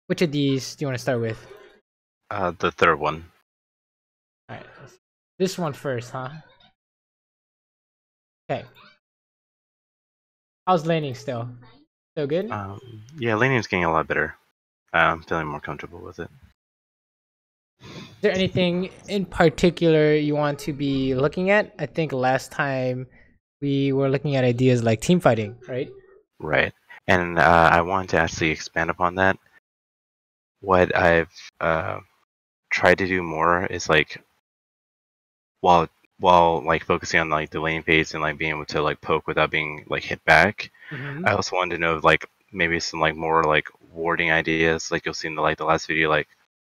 Which of these do you want to start with? The third one. All right, this one first, huh? Okay. How's laning still? Still good? Yeah, laning's getting a lot better. I'm feeling more comfortable with it. Is there anything in particular you want to be looking at? I think last time we were looking at ideas like team fighting, right? Right. And I want to actually expand upon that. What I've tried to do more is like while like focusing on like the lane phase and like being able to like poke without being like hit back. I also wanted to know like maybe some like more like warding ideas. Like you'll see in the last video, like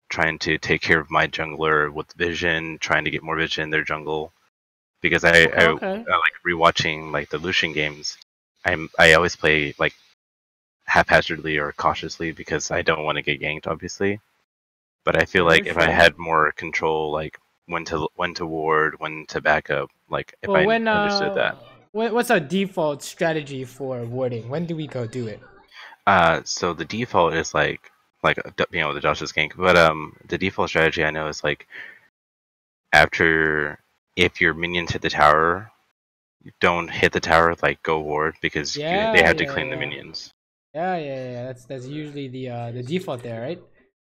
trying to take care of my jungler with vision, trying to get more vision in their jungle. Because I like rewatching like the Lucian games. I always play like haphazardly or cautiously because I don't want to get ganked, obviously. But I feel like if I had more control, like when to ward, when to back up, like if I understood that. What's our default strategy for warding? When do we go do it? So the default is like the Josh's gank, but the default strategy I know is like after if your minions hit the tower, don't hit the tower, like go ward because they have to clean the minions. Yeah. That's usually the default there, right?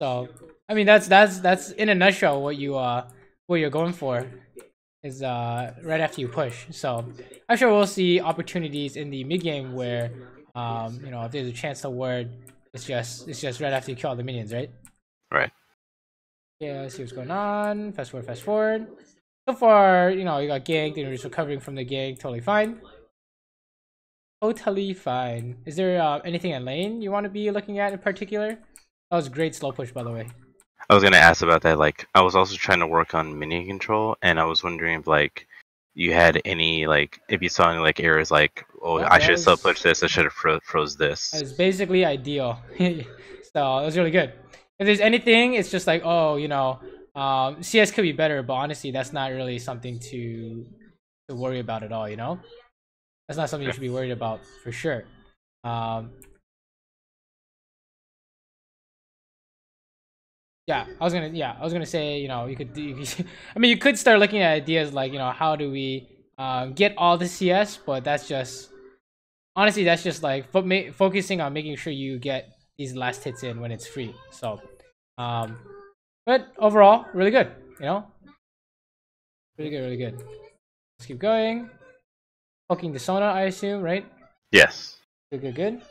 So I mean that's in a nutshell what you're going for is right after you push. So I'm sure we'll see opportunities in the mid game where if there's a chance to ward, it's just right after you kill all the minions, right? Right. Yeah, let's see what's going on. Fast forward. So far, you got ganked and you're just recovering from the gank, totally fine. Totally fine. Is there anything in lane you want to be looking at in particular? That was great slow push, by the way. I was gonna ask about that. Like, I was also trying to work on minion control, and I was wondering if like you had any like if you saw any like errors like, oh, I should have slow pushed this, I should have froze this. It's basically ideal. So it was really good. If there's anything, it's just like, oh, CS could be better, but honestly, that's not really something to worry about at all. That's not something you should be worried about for sure. Yeah, I was gonna say, you could I mean, you could start looking at ideas like, how do we get all the CS, but that's just honestly like focusing on making sure you get these last hits in when it's free. So, but overall, really good. Really good. Let's keep going. Poking the Sona, I assume, right? Yes. Good.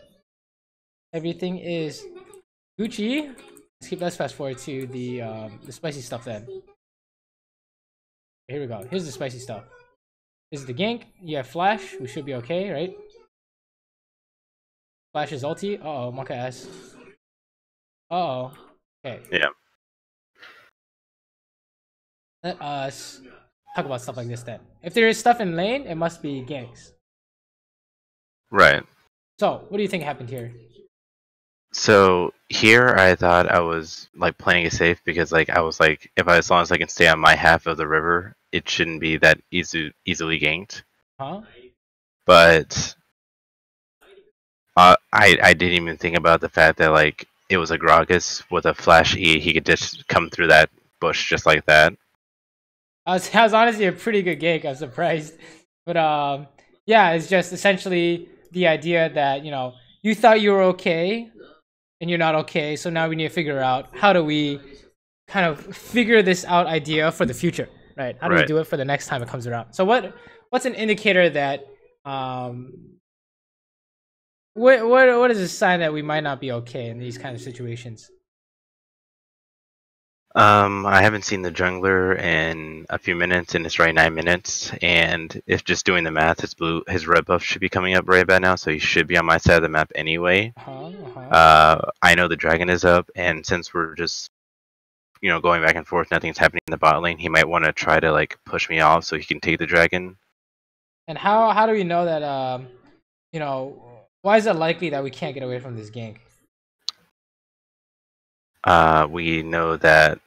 Everything is Gucci. Let's fast forward to the spicy stuff then. Here we go. Here's the spicy stuff. This is the gank. You have flash. We should be okay, right? Flash is ulti. Uh-oh, Monka S. Uh-oh. Okay. Yeah. Let us talk about stuff like this then. If there is stuff in lane, it must be ganks. Right. So, what do you think happened here? So here I thought I was like playing it safe because like I was like as long as I can stay on my half of the river, it shouldn't be that easily ganked. Huh? But I didn't even think about the fact that like it was a Gragas with a flash E, he could just come through that bush just like that. That was honestly a pretty good gank. I'm surprised, but yeah, it's just essentially the idea that you thought you were okay, and you're not okay. So now we need to figure out how do we kind of figure this out idea for the future, right? How do we do it for the next time it comes around? So what's an indicator that what is a sign that we might not be okay in these kind of situations? I haven't seen the jungler in a few minutes, and it's right 9 minutes. And if just doing the math, his red buff should be coming up right about now, so he should be on my side of the map anyway. I know the dragon is up, and since we're just going back and forth, nothing's happening in the bot lane. He might want to try to like push me off so he can take the dragon. And how do we know that why is it likely that we can't get away from this gank? We know that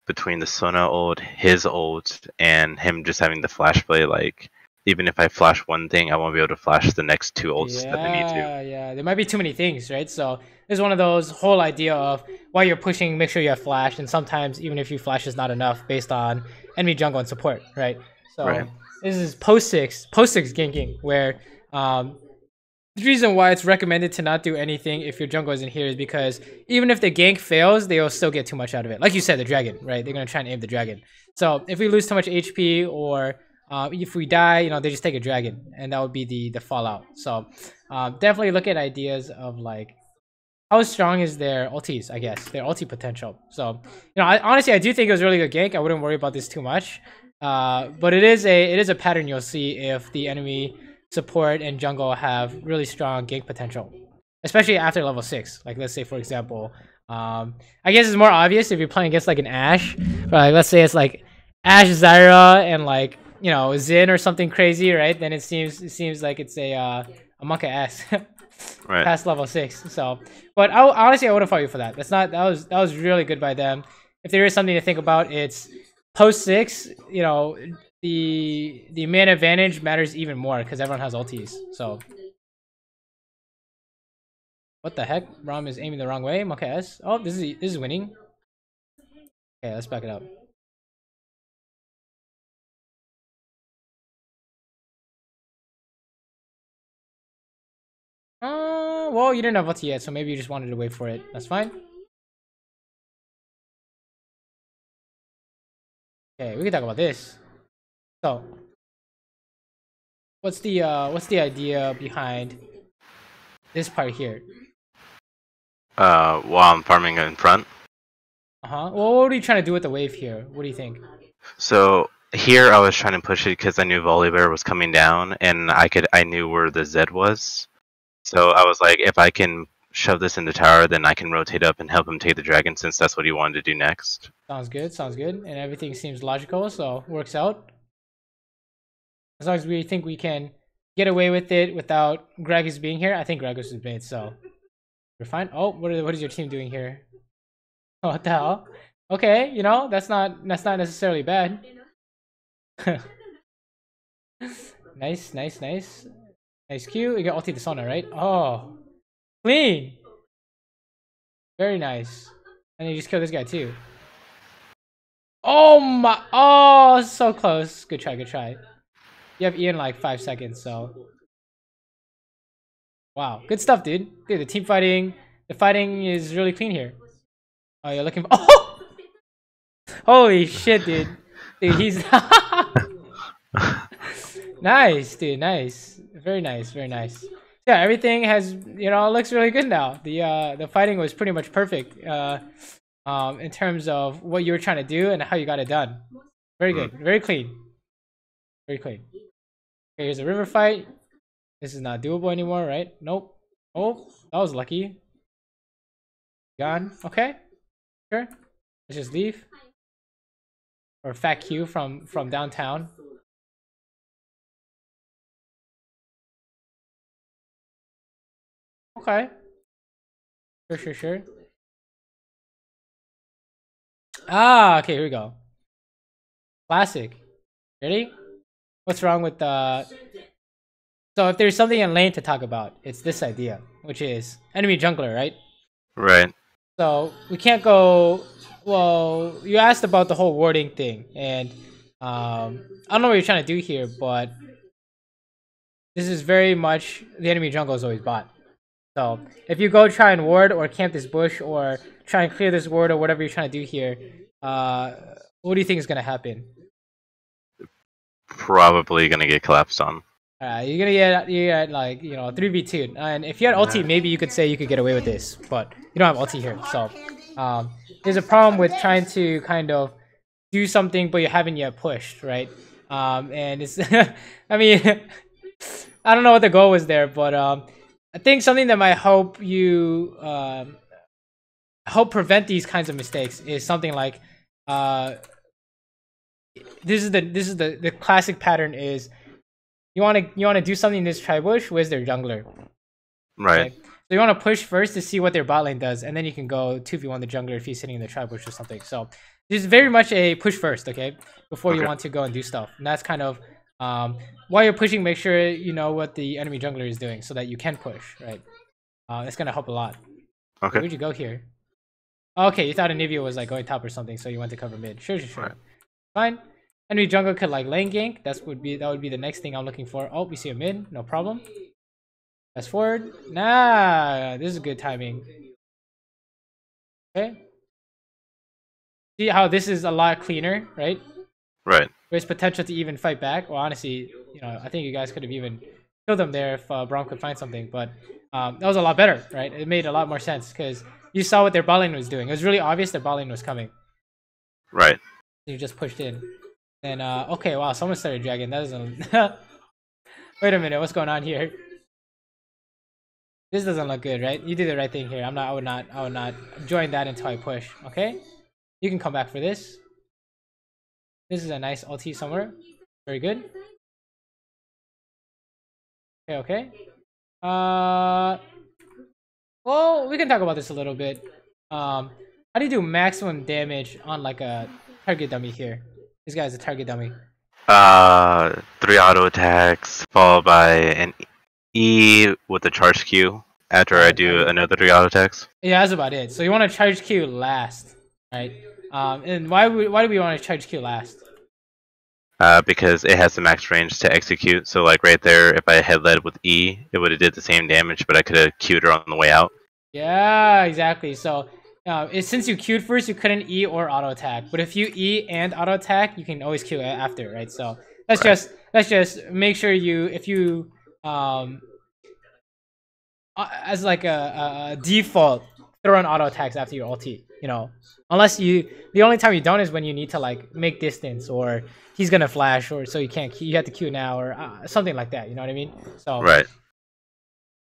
between the Sona ult, his ult, and him just having the flash play, like even if I flash one thing, I won't be able to flash the next two ults that I need to. Yeah, there might be too many things, right? So there's one of those whole idea of while you're pushing, make sure you have flash, and sometimes even if you flash is not enough based on enemy jungle and support, right? So this is post six ganking, where the reason why it's recommended to not do anything if your jungle isn't here is because even if the gank fails, they'll still get too much out of it. Like you said, the dragon, right? They're gonna try and aim the dragon. So if we lose too much HP or if we die, you know, they just take a dragon, and that would be the fallout. So definitely look at ideas of like how strong is their ultis, I guess, their ulti potential. So you know, honestly, I do think it was a really good gank. I wouldn't worry about this too much. But it is a pattern you'll see if the enemy support and jungle have really strong gank potential, especially after level 6. Like let's say for example, I guess it's more obvious if you're playing against like an Ashe, but like, let's say it's like Ashe, Zyra, and like, you know, Xin or something crazy, right? Then it seems like it's a Monka S Right. past level 6. So, but honestly I wouldn't fault you for that. That was really good by them. If there is something to think about, it's post 6. You know, the man advantage matters even more because everyone has ultis. So what the heck? Rom is aiming the wrong way. Okay, S. Oh, this is winning. Okay, let's back it up. Well, you didn't have ulti yet, so maybe you just wanted to wait for it. That's fine. Okay, we can talk about this. So what's the idea behind this part here? While I'm farming in front. Well, what are you trying to do with the wave here? What do you think? So here I was trying to push it because I knew Volibear was coming down, and I knew where the Zed was. So I was like, if I can shove this in the tower, then I can rotate up and help him take the dragon, since that's what he wanted to do next. Sounds good. Sounds good. And everything seems logical, so works out. As long as we think we can get away with it without Gragas being here. I think Gragas is mid, so we're fine. Oh, what is your team doing here? Oh, what the hell? Okay, you know, that's not necessarily bad. Nice. Nice Q. You got ulti the Sona, right? Oh, clean. Very nice. And you just kill this guy too. Oh my! Oh, so close. Good try. You have Ian like 5 seconds, so wow, good stuff, dude. Dude, the fighting is really clean here. Oh, you're looking for... Oh! Holy shit, dude. Dude, he's... Nice, dude, nice. Very nice. Yeah, everything has, you know, looks really good now. The fighting was pretty much perfect in terms of what you were trying to do and how you got it done. Very good. Very clean. Okay, here's a river fight. This is not doable anymore, right? Nope. Oh, that was lucky. Gone. Okay. Sure. Let's just leave. Or fat Q from downtown. Okay. Sure. Ah, okay, here we go. Classic. Ready? What's wrong with the... So if there's something in lane to talk about, it's this idea, which is enemy jungler, right? Right. So we can't go... Well, you asked about the whole warding thing, and I don't know what you're trying to do here, but this is very much the enemy jungle is always bot. So if you go try and ward or camp this bush or try and clear this ward or whatever you're trying to do here, what do you think is gonna happen? Probably gonna get collapsed on. You're gonna get like, you know, 3v2, and if you had ulti, maybe you could say you could get away with this, but you don't have ulti here, so there's a problem with trying to kind of do something but you haven't yet pushed, right? And it's I mean I don't know what the goal was there, but I think something that might help you help prevent these kinds of mistakes is something like this is the classic pattern is you want to do something in this tri-bush. Where's their jungler? Right. Okay? So you want to push first to see what their bot lane does, and then you can go 2v1 the jungler if he's sitting in the tri-bush or something. So this is very much a push first, okay? Before you want to go and do stuff. And that's kind of while you're pushing, make sure you know what the enemy jungler is doing so that you can push, right? It's gonna help a lot. Okay. Where'd you go here? Okay, you thought Anivia was like going top or something, so you went to cover mid. Sure. Right. Fine. Enemy jungle could like lane gank. That would be the next thing I'm looking for. Oh, we see a mid. No problem. Fast forward. Nah, this is good timing. Okay. See how this is a lot cleaner, right? Right. There's potential to even fight back. Well, honestly, you know, I think you guys could have even killed them there if Braum could find something. But that was a lot better, right? It made a lot more sense because you saw what their bot lane was doing. It was really obvious their bot lane was coming. Right. You just pushed in. And okay, wow, someone started dragging. That doesn't. Wait a minute, what's going on here? This doesn't look good, right? You did the right thing here. I would not join that until I push. Okay, you can come back for this. This is a nice ulti somewhere. Very good. Okay. Well, we can talk about this a little bit. How do you do maximum damage on like a target dummy here? This guy's a target dummy. 3 auto attacks followed by an E with a charge Q after I do another 3 auto attacks. Yeah, that's about it. So you want to charge Q last, right? And why do we want to charge Q last? Because it has the max range to execute. So like right there, if I had led with E, it would have did the same damage, but I could have queued her on the way out. Yeah, exactly. So since you queued first, you couldn't E or auto attack. But if you E and auto attack, you can always queue after, right? So let's just make sure if you as like a default throw in auto attacks after your ulti. You know, unless the only time you don't is when you need to like make distance or he's gonna flash or so you have to queue now or something like that. You know what I mean? So right.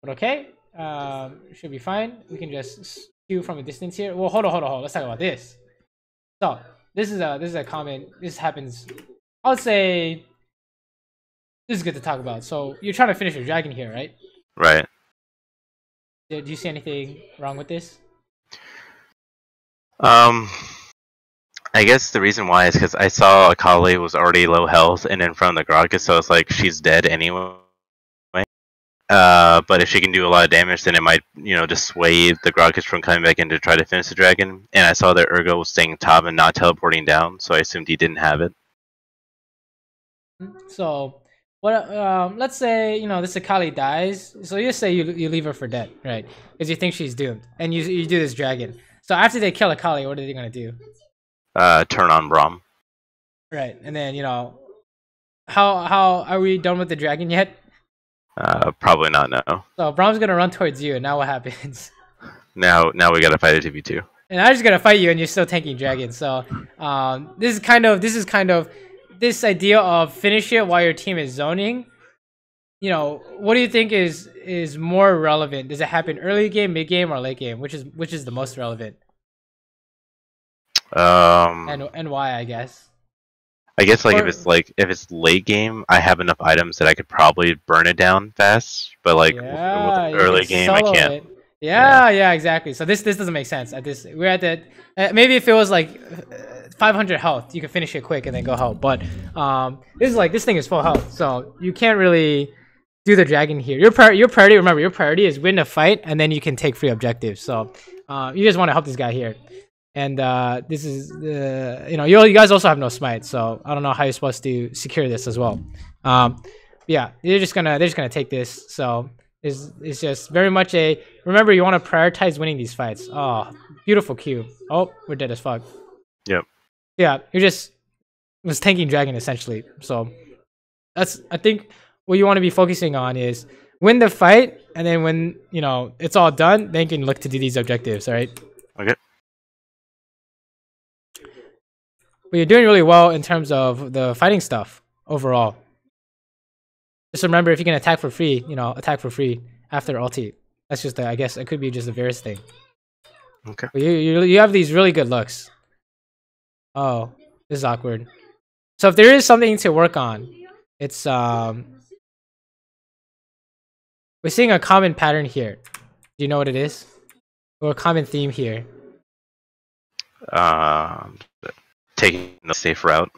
But okay, should be fine. We can just queue from a distance here. Well, hold on. Let's talk about this. So this is a comment. This happens. I would say this is good to talk about. So you're trying to finish your dragon here, right? Right. Do you see anything wrong with this? I guess the reason why is because I saw Akali was already low health and in front of the Gragas, so it's like she's dead anyway. But if she can do a lot of damage, then it might, dissuade the Gragas from coming back in to try to finish the dragon. And I saw that Urgo was staying top and not teleporting down, so I assumed he didn't have it. So, what? Let's say this Akali dies. So you say you leave her for dead, right? Because you think she's doomed, and you do this dragon. So after they kill Akali, what are they gonna do? Turn on Braum. Right, and then how are we done with the dragon yet? Probably not. No. So Braum's gonna run towards you, and now what happens? Now we gotta fight a 2v2. And I'm just gonna fight you, and you're still tanking dragon. So this is kind of this idea of finish it while your team is zoning. What do you think is more relevant? Does it happen early game, mid game, or late game? Which is the most relevant? And why? I guess if it's late game, I have enough items that I could probably burn it down fast. But with early game, I can't. Yeah, exactly. So this doesn't make sense. We're at the maybe if it was like 500 health, you can finish it quick and then go help. But this thing is full health, so you can't really do the dragon here. Your priority, remember, your priority is win the fight, and then you can take free objectives. So you just want to help this guy here. And this is you guys also have no smite, so I don't know how you're supposed to secure this as well. Yeah, they're just gonna take this. So it's just very much remember, you want to prioritize winning these fights. Oh, beautiful Q. Oh, we're dead as fuck. Yep. Yeah, you just was tanking dragon essentially. So I think what you want to be focusing on is win the fight, and then when it's all done, then you can look to do these objectives. All right. Okay. But you're doing really well in terms of the fighting stuff overall. Just remember, if you can attack for free, attack for free after ulti. That's just I guess it could be just a Varus thing. Okay. But you have these really good looks. Oh, this is awkward. So if there is something to work on, it's we're seeing a common pattern here. Do you know what it is? Or a common theme here? Taking the safe route.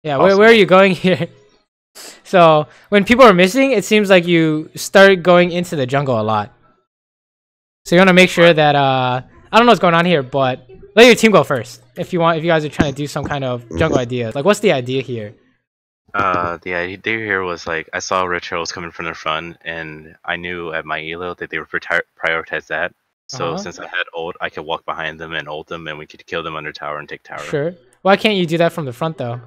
Yeah, where are you going here? So when people are missing, it seems like you start going into the jungle a lot. So you want to make sure that I don't know what's going on here, but let your team go first if you want. If you guys are trying to do some kind of jungle idea, like what's the idea here? The idea here was like I saw Red Turtles coming from the front, and I knew at my elo that they would prioritize that. So since I had ult, I could walk behind them and ult them, and we could kill them under tower and take tower. Sure. Why can't you do that from the front though?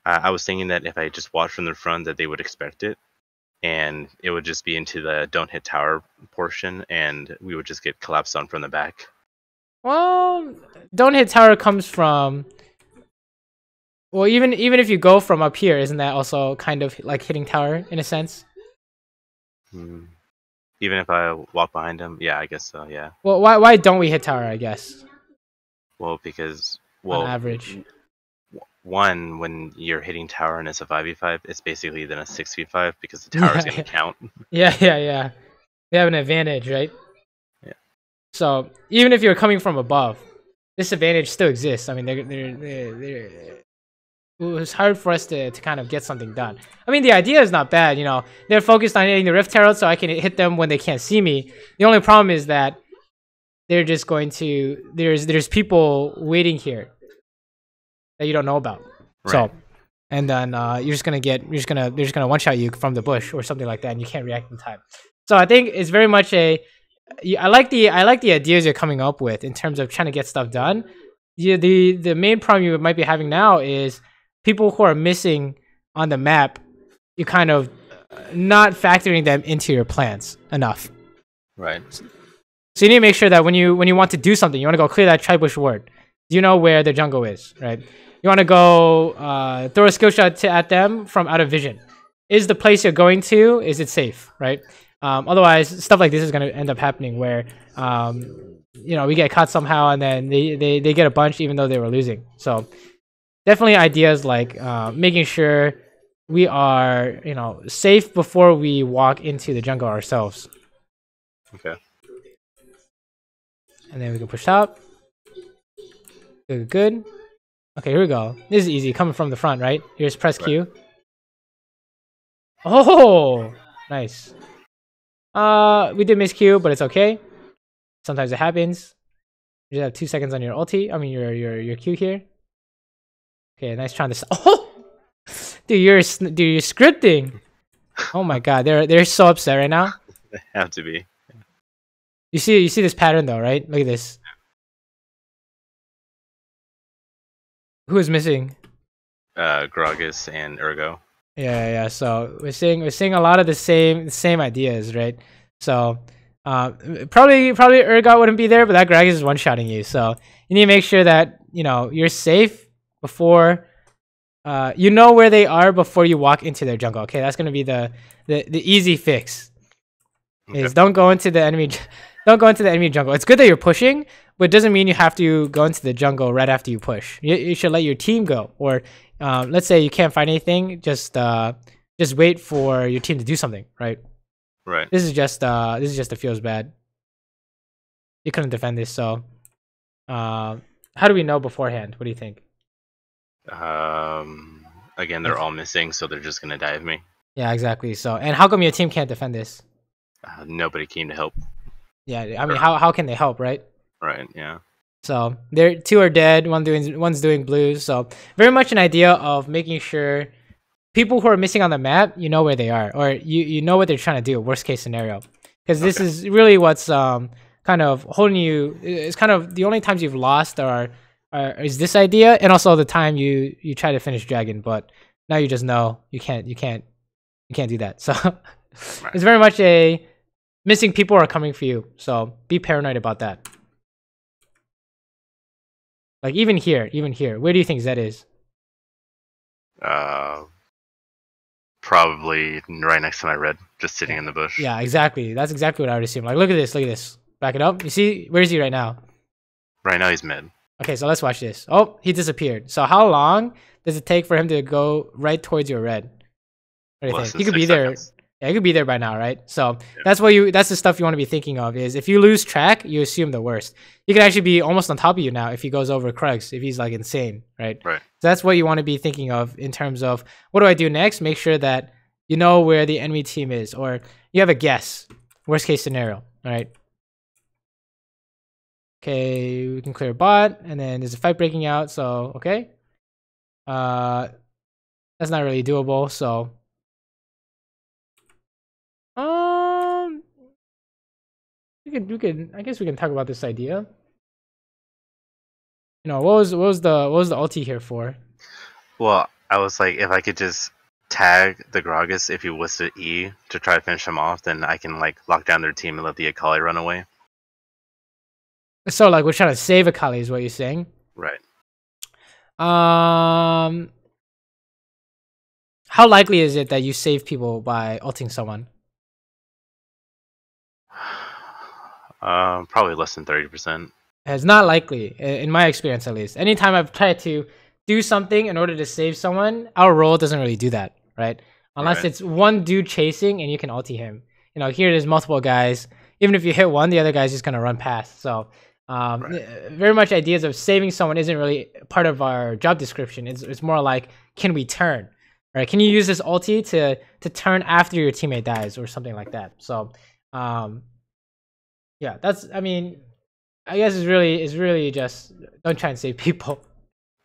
I was thinking that if I just watched from the front, that they would expect it, and it would just be into the don't hit tower portion, and we would just get collapsed on from the back. Well, don't hit tower comes from. Well, even if you go from up here, isn't that also kind of like hitting tower in a sense? Even if I walk behind them, yeah, I guess so. Yeah. Well, why don't we hit tower? I guess. Well, because on average. One, when you're hitting tower and it's a 5v5, it's basically then a 6v5 because the tower is going to count. Yeah. We have an advantage, right? Yeah. So even if you're coming from above, this advantage still exists. I mean, it was hard for us to kind of get something done. I mean, the idea is not bad. You know, they're focused on hitting the Rift Herald so I can hit them when they can't see me. The only problem is that they're just going to there's people waiting here that you don't know about. Right. So, and then they're just gonna one shot you from the bush or something like that, and you can't react in time. So I think it's very much I like the ideas you're coming up with in terms of trying to get stuff done. The main problem you might be having now is people who are missing on the map. You kind of not factoring them into your plans enough. Right. So you need to make sure that when you want to do something, you want to go clear that tribush ward. You know where the jungle is, right? You want to go throw a skill shot at them from out of vision. Is the place you're going to, is it safe, right? Otherwise, stuff like this is going to end up happening where, you know, we get caught somehow and then they get a bunch even though they were losing. So definitely ideas like making sure we are, you know, safe before we walk into the jungle ourselves. Okay. And then we can push top. Good. Okay, here we go. This is easy. Coming from the front, right? Here's press Q. Oh, nice. We did miss Q, but it's okay. Sometimes it happens. You just have 2 seconds on your ulti. I mean, your Q here. Okay, nice trying to. Oh, dude, you're scripting. Oh my god, they're so upset right now. They have to be. You see this pattern though, right? Look at this. Who is missing? Gragas and Urgo. Yeah. So we're seeing a lot of the same ideas, right? So probably Urgot wouldn't be there, but that Gragas is one-shotting you. So you need to make sure that you know you're safe before you know where they are before you walk into their jungle. Okay, that's gonna be the easy fix. Okay. Is don't go into the enemy jungle. It's good that you're pushing, but it doesn't mean you have to go into the jungle right after you push. You should let your team go, or let's say you can't find anything, just wait for your team to do something, right? Right. This is just it feels bad. You couldn't defend this, so how do we know beforehand? What do you think? Again, they're all missing, so they're just gonna die of me. Yeah, exactly. So, and how come your team can't defend this? Nobody came to help. Yeah, I mean, how can they help, right? Right. Yeah. So two are dead. One's doing blues. So very much an idea of making sure people who are missing on the map, you know where they are, or you know what they're trying to do. Worst case scenario, because this is really what's kind of holding you. It's kind of the only times you've lost is this idea, and also the time you try to finish dragon, but now you just know you can't do that. So it's very much a missing people are coming for you. So be paranoid about that. Like even here, where do you think Zed is? Probably right next to my red, just sitting in the bush. Yeah, exactly. That's exactly what I would assume. Like, look at this. Back it up. You see, where is he right now? Right now he's mid. Okay, so let's watch this. Oh, he disappeared. So how long does it take for him to go right towards your red? What do you think? He could be there. Yeah, he could be there by now, right? So that's the stuff you want to be thinking of. Is if you lose track, you assume the worst. He could actually be almost on top of you now if he goes over Krugs, if he's like insane, right? Right. So that's what you want to be thinking of in terms of what do I do next? Make sure that you know where the enemy team is, or you have a guess. Worst case scenario, all right? Okay, we can clear bot, and then there's a fight breaking out. So okay, that's not really doable. So we could. I guess we can talk about this idea. You know, what was the ulti here for? Well, I was like, if I could just tag the Gragas if he whistled E to try to finish him off, then I can like lock down their team and let the Akali run away. So like we're trying to save Akali is what you're saying? Right. How likely is it that you save people by ulting someone? Probably less than 30%. It's not likely, in my experience at least. Anytime I've tried to do something in order to save someone, our role doesn't really do that, right? Unless Right. it's one dude chasing and you can ulti him. You know, here there's multiple guys. Even if you hit one, the other guy's just gonna run past. So, very much ideas of saving someone isn't really part of our job description. It's more like, can we turn, right? Can you use this ulti to turn after your teammate dies or something like that? So, yeah, that's. I mean, I guess it's really just don't try and save people,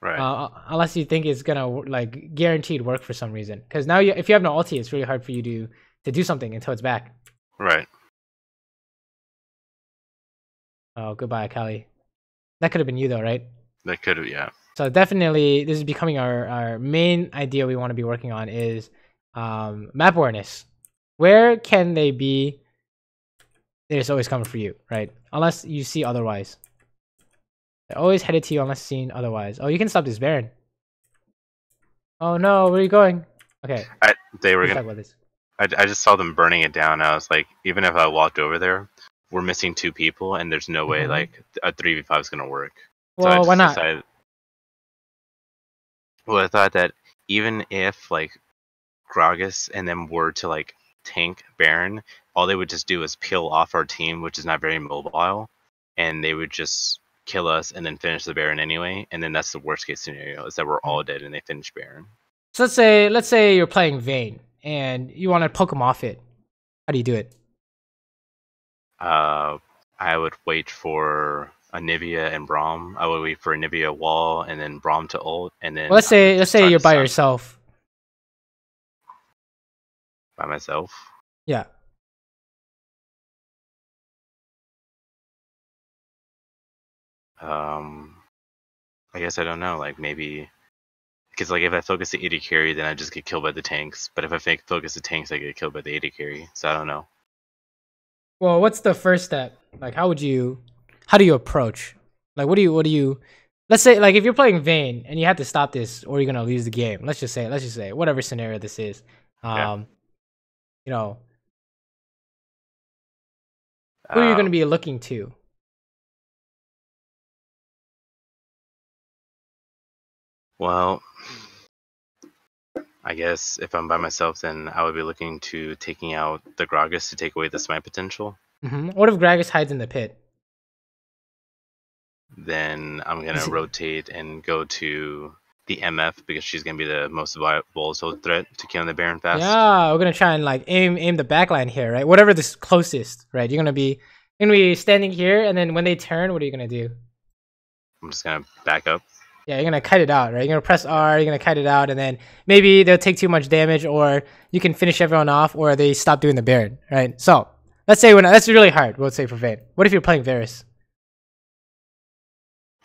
Right. unless you think it's gonna like guaranteed work for some reason. Because now if you have no ulti, it's really hard for you to do something until it's back. Right. Oh, goodbye, Akali. That could have been you though, right? That could have, yeah. So definitely, this is becoming our main idea we want to be working on is map awareness. Where can they be? It's always coming for you, right? Unless you see otherwise. They're always headed to you unless seen otherwise. Oh, you can stop this Baron. Oh no, where are you going? Okay, They were let's gonna. talk about this. I just saw them burning it down. I was like, even if I walked over there, we're missing 2 people, and there's no way like a 3v5 is gonna work. So I Well, just why not? decided. Well, I thought that even if like Gragas and them were to like tank Baron, all they would just do is peel off our team, which is not very mobile, and they would just kill us and then finish the Baron anyway. And then that's the worst case scenario, is that we're all dead and they finish Baron. So let's say you're playing Vayne and you want to poke him off it. How do you do it? I would wait for Anivia and Braum. I would wait for Anivia wall and then Braum to ult, and then Well, let's say you're by stun yourself. by myself. Yeah. I guess I don't know. Like maybe because like if I focus the AD carry, then I just get killed by the tanks. But if I focus the tanks, I get killed by the AD carry. So I don't know. Well, what's the first step? Like, how do you approach? Like, what do you? Let's say, like, if you're playing Vayne and you have to stop this, or you're gonna lose the game. Let's just say, whatever scenario this is. Yeah. You know, who are you gonna be looking to? Well, I guess if I'm by myself, then I would be looking to taking out the Gragas to take away the smite potential. What if Gragas hides in the pit? Then I'm gonna rotate and go to the MF because she's gonna be the most volatile threat to killing the Baron fast. Yeah, we're gonna try and like aim the backline here, right? Whatever this closest, right? You're gonna be standing here, and then when they turn, what are you gonna do? I'm just gonna back up. Yeah, you're gonna kite it out, right? You're gonna press R, you're gonna kite it out, and then maybe they'll take too much damage, or you can finish everyone off, or they stop doing the Baron, right? So let's say that's really hard. We'll say for Vayne. What if you're playing Varus?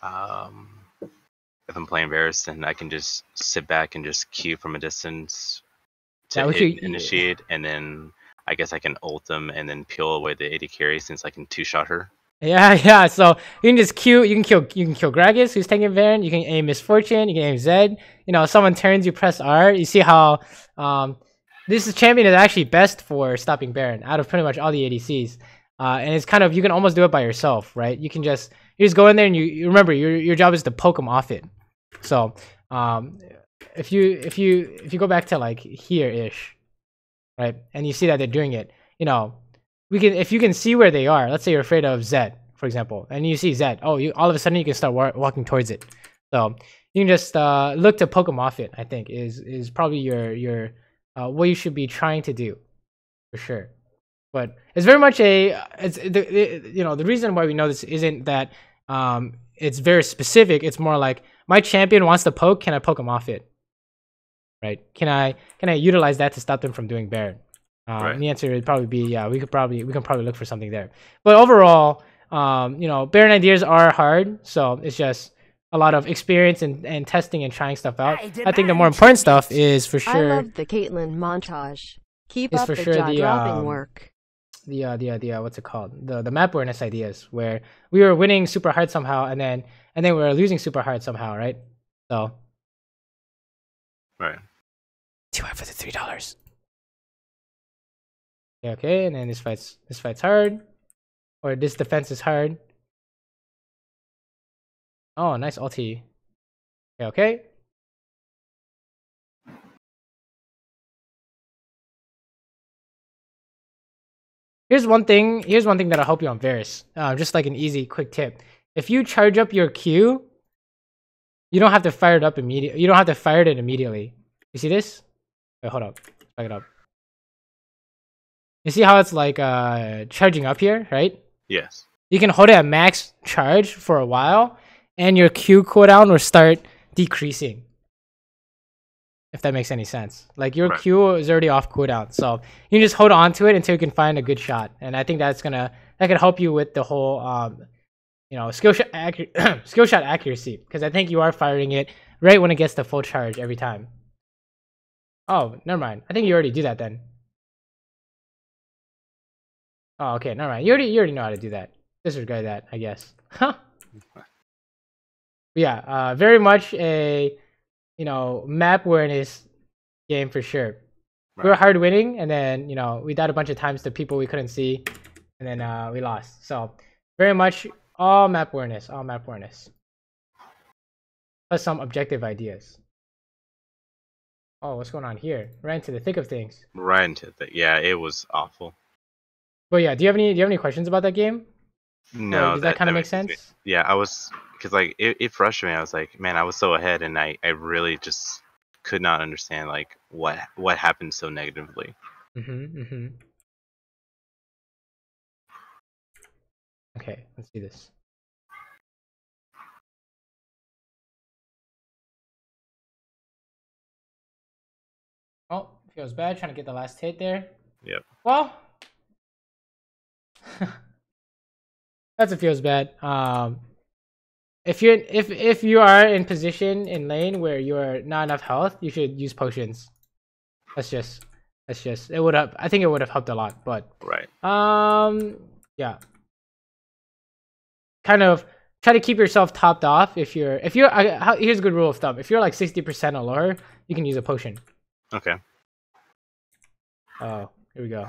If I'm playing Varus, then I can just sit back and just Q from a distance to initiate, and then I guess I can ult them and then peel away the AD carry since I can 2-shot her. Yeah. So you can just Q. You can kill Gragas, who's taking Baron. You can aim Misfortune. You can aim Zed. You know, if someone turns, you press R. You see how this champion is actually best for stopping Baron out of pretty much all the ADCs. And it's kind of, you can almost do it by yourself, right? You just go in there and you remember your job is to poke them off it. So if you go back to like here-ish, right, and you see that they're doing it, you know, if you can see where they are. Let's say you're afraid of Zed, for example, and you see Zed. Oh, all of a sudden you can start walking towards it. So you can just look to poke them off it. I think is probably your what you should be trying to do, for sure. But it's very much the reason why we know this isn't that it's very specific. It's more like my champion wants to poke. Can I poke him off it? Right? Can I utilize that to stop them from doing Baron? Right. And the answer would probably be yeah. We can probably look for something there. But overall, you know, Baron ideas are hard, so it's just a lot of experience and testing and trying stuff out. I think the more important stuff is for sure. I love the Caitlyn montage. Keep is up for the sure jaw-dropping work. The what's it called? The map awareness ideas where we were winning super hard somehow and then we were losing super hard somehow, right? So Right. 2 for the $3. Okay, and then this fight's hard. Or this defense is hard. Oh, nice ulti. Okay. Here's one thing that'll help you on Varus. Just like an easy, quick tip. If you charge up your Q, you don't have to fire it up immediately. You don't have to fire it immediately. You see this? Wait, hold up. Back it up. You see how it's like charging up here, right? Yes. You can hold it at max charge for a while, and your Q cooldown will start decreasing. If that makes any sense. Like your Q is already off cooldown, so you can just hold on to it until you can find a good shot. And I think that could help you with the whole you know, skill shot accuracy, because I think you are firing it right when it gets to full charge every time. Oh, never mind. I think you already do that then. Oh, okay, never mind. You already know how to do that. Disregard that, I guess. Huh. Yeah, very much a, you know, map awareness game for sure. Right. We were hard winning, and then, you know, we died a bunch of times to people we couldn't see, and then we lost. So very much all map awareness, plus some objective ideas. Oh, what's going on here? Right into the thick of things. Right into the yeah, it was awful. But yeah, do you have any questions about that game? No, does that kind of make sense? Yeah, I was, because like it frustrated me. I was like, man, I was so ahead, and I really just could not understand like what happened so negatively. Okay, let's do this. Oh, feels bad trying to get the last hit there. Yep. Well, that's it feels bad. If you are in position in lane where you're not enough health, you should use potions. That's just it would have, I think it would have helped a lot, but right. Yeah. Kind of try to keep yourself topped off. If you're here's a good rule of thumb. If you're like 60% or lower, you can use a potion. Okay. Oh, here we go.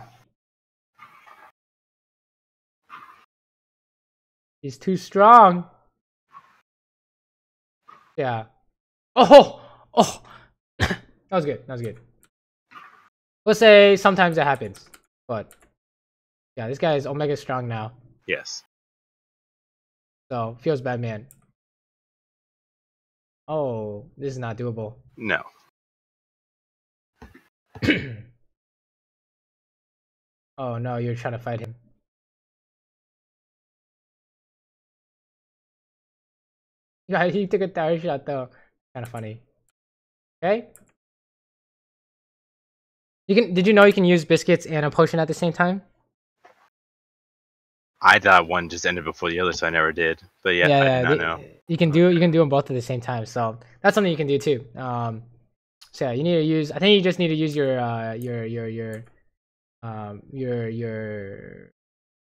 He's too strong. Yeah. Oh. That was good. Let's say sometimes it happens, but yeah, this guy is Omega strong now. Yes. So feels bad, man. Oh, this is not doable. No. Oh no, you're trying to fight him. Yeah, he took a tower shot though. Kind of funny. Okay. Did you know you can use biscuits and a potion at the same time? I thought one just ended before the other, so I never did. But yeah, I did not know. You can do them both at the same time, so that's something you can do too. So yeah, you need to use. I think you just need to use your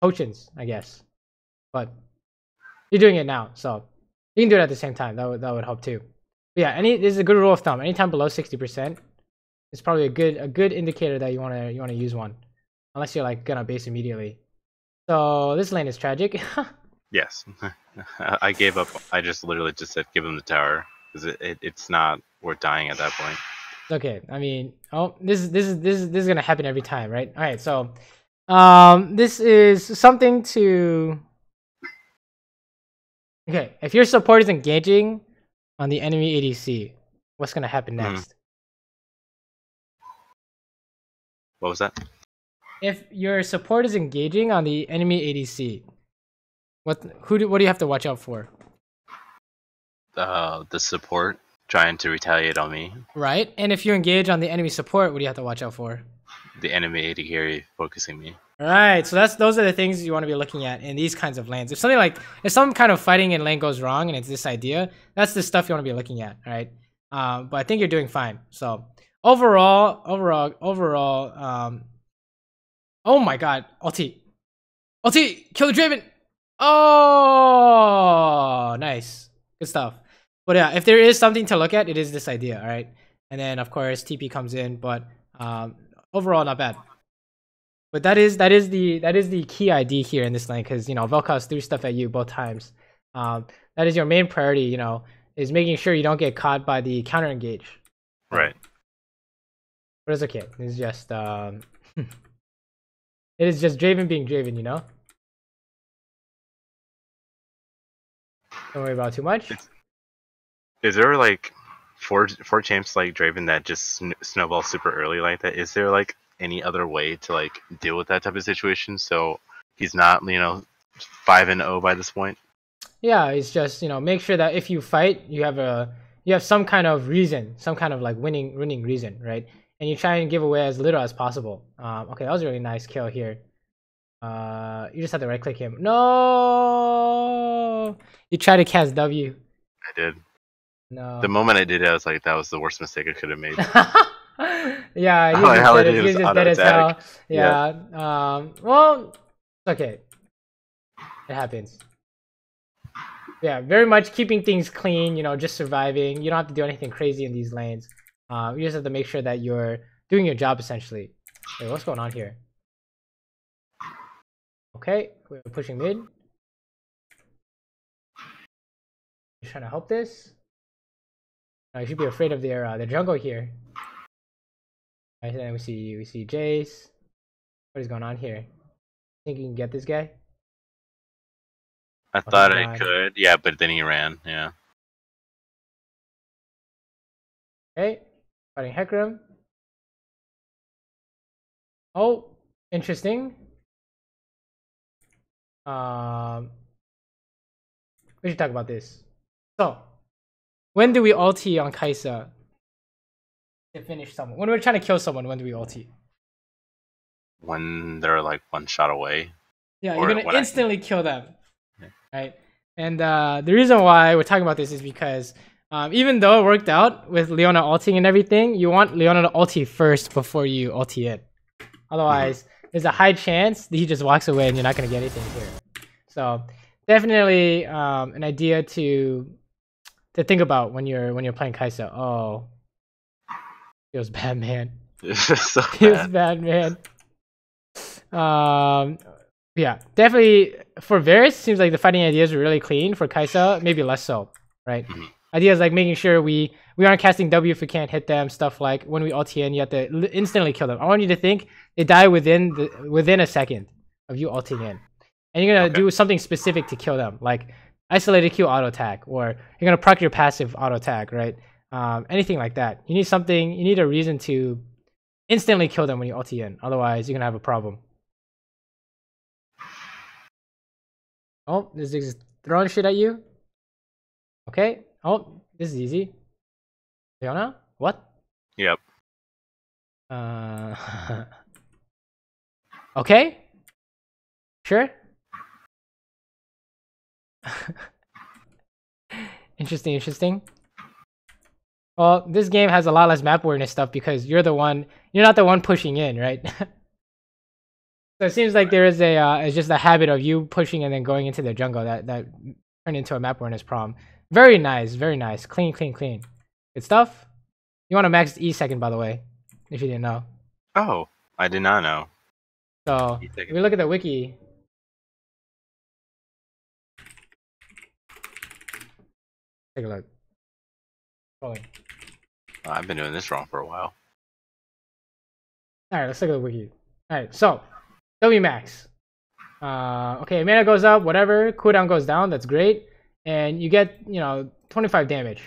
potions, I guess. But you're doing it now, so you can do it at the same time. That would help too. But yeah, this is a good rule of thumb. Anytime below 60%, it's probably a good indicator that you wanna use one, unless you're like gonna base immediately. So this lane is tragic. Yes, I gave up. I just literally just said give him the tower because it's not worth dying at that point. Okay, I mean, oh, this is gonna happen every time, right? All right, so this is something to. Okay, if your support is engaging on the enemy ADC, what's gonna happen next? What was that? If your support is engaging on the enemy ADC, What do you have to watch out for? The support trying to retaliate on me. Right, and if you engage on the enemy support, what do you have to watch out for? The enemy AD carry focusing me. All right, so those are the things you want to be looking at in these kinds of lanes. If some kind of fighting in lane goes wrong and it's this idea, that's the stuff you want to be looking at. All right, but I think you're doing fine. So overall, oh my god, ulti, kill the Draven. Oh, nice, good stuff. But yeah, if there is something to look at, it is this idea. All right, and then of course TP comes in, but overall not bad. But that is the key ID here in this lane, because you know Vel'Koz threw stuff at you both times. That is your main priority. You know, is making sure you don't get caught by the counter engage. Right. But it's okay. It's just it is just Draven being Draven. You know. Don't worry about it too much. Is there like four champs like Draven that just snowball super early like that? Is there like any other way to like deal with that type of situation so he's not 5-0 by this point? Yeah, it's just make sure that if you fight, you have some kind of reason, some kind of like winning reason, right? And you try and give away as little as possible. Okay, that was a really nice kill here. You just have to right click him. No, you try to cast W. I did. No. The moment I did it, I was like, that was the worst mistake I could have made. Yeah, he's just dead as hell. Yeah. Well, okay. It happens. Yeah, very much keeping things clean, just surviving. You don't have to do anything crazy in these lanes. You just have to make sure that you're doing your job, essentially. Wait, what's going on here? Okay, we're pushing mid. Just trying to help this. You should be afraid of their jungle here. Alright, then we see Jace. What is going on here? Think you can get this guy? I thought I could, yeah, but then he ran, yeah. Okay, fighting Hecarim. Oh, interesting. We should talk about this. So, when do we ulti on Kai'Sa to finish someone? When we're trying to kill someone, when do we ulti? When they're like one shot away. Yeah, you're gonna instantly kill them, right? And the reason why we're talking about this is because even though it worked out with Leona ulting and everything, you want Leona to ulti first before you ulti it. Otherwise, there's a high chance that he just walks away and you're not gonna get anything here. So definitely an idea to think about when you're playing Kai'Sa. Oh, feels bad, man. So feels bad, man. Yeah, definitely for Varus, seems like the fighting ideas are really clean. For Kai'Sa, maybe less so, right? Ideas like making sure we aren't casting W if we can't hit them. Stuff like when we ulti in, you have to instantly kill them. I want you to think they die within a second of you ulting in, and you're gonna do something specific to kill them, like isolated Q auto attack, or you're gonna proc your passive auto attack, right? Anything like that. You need a reason to instantly kill them when you ulti in. Otherwise, you're gonna have a problem. Oh, this is throwing shit at you. Okay. Oh, this is easy. Leona? What? Yep. Okay. Sure. Interesting. Well, this game has a lot less map awareness stuff because you're not the one pushing in, right? So it seems like there is it's just a habit of you pushing and then going into the jungle that turned into a map awareness problem. Very nice. Clean. Good stuff. You want to max E second, by the way, if you didn't know. Oh, I did not know. So if we look at the wiki. Take a look. Rolling. I've been doing this wrong for a while. Alright, let's look at the wiki. Alright, so W max. Okay, mana goes up, whatever. Cooldown goes down, that's great. And you get, 25 damage.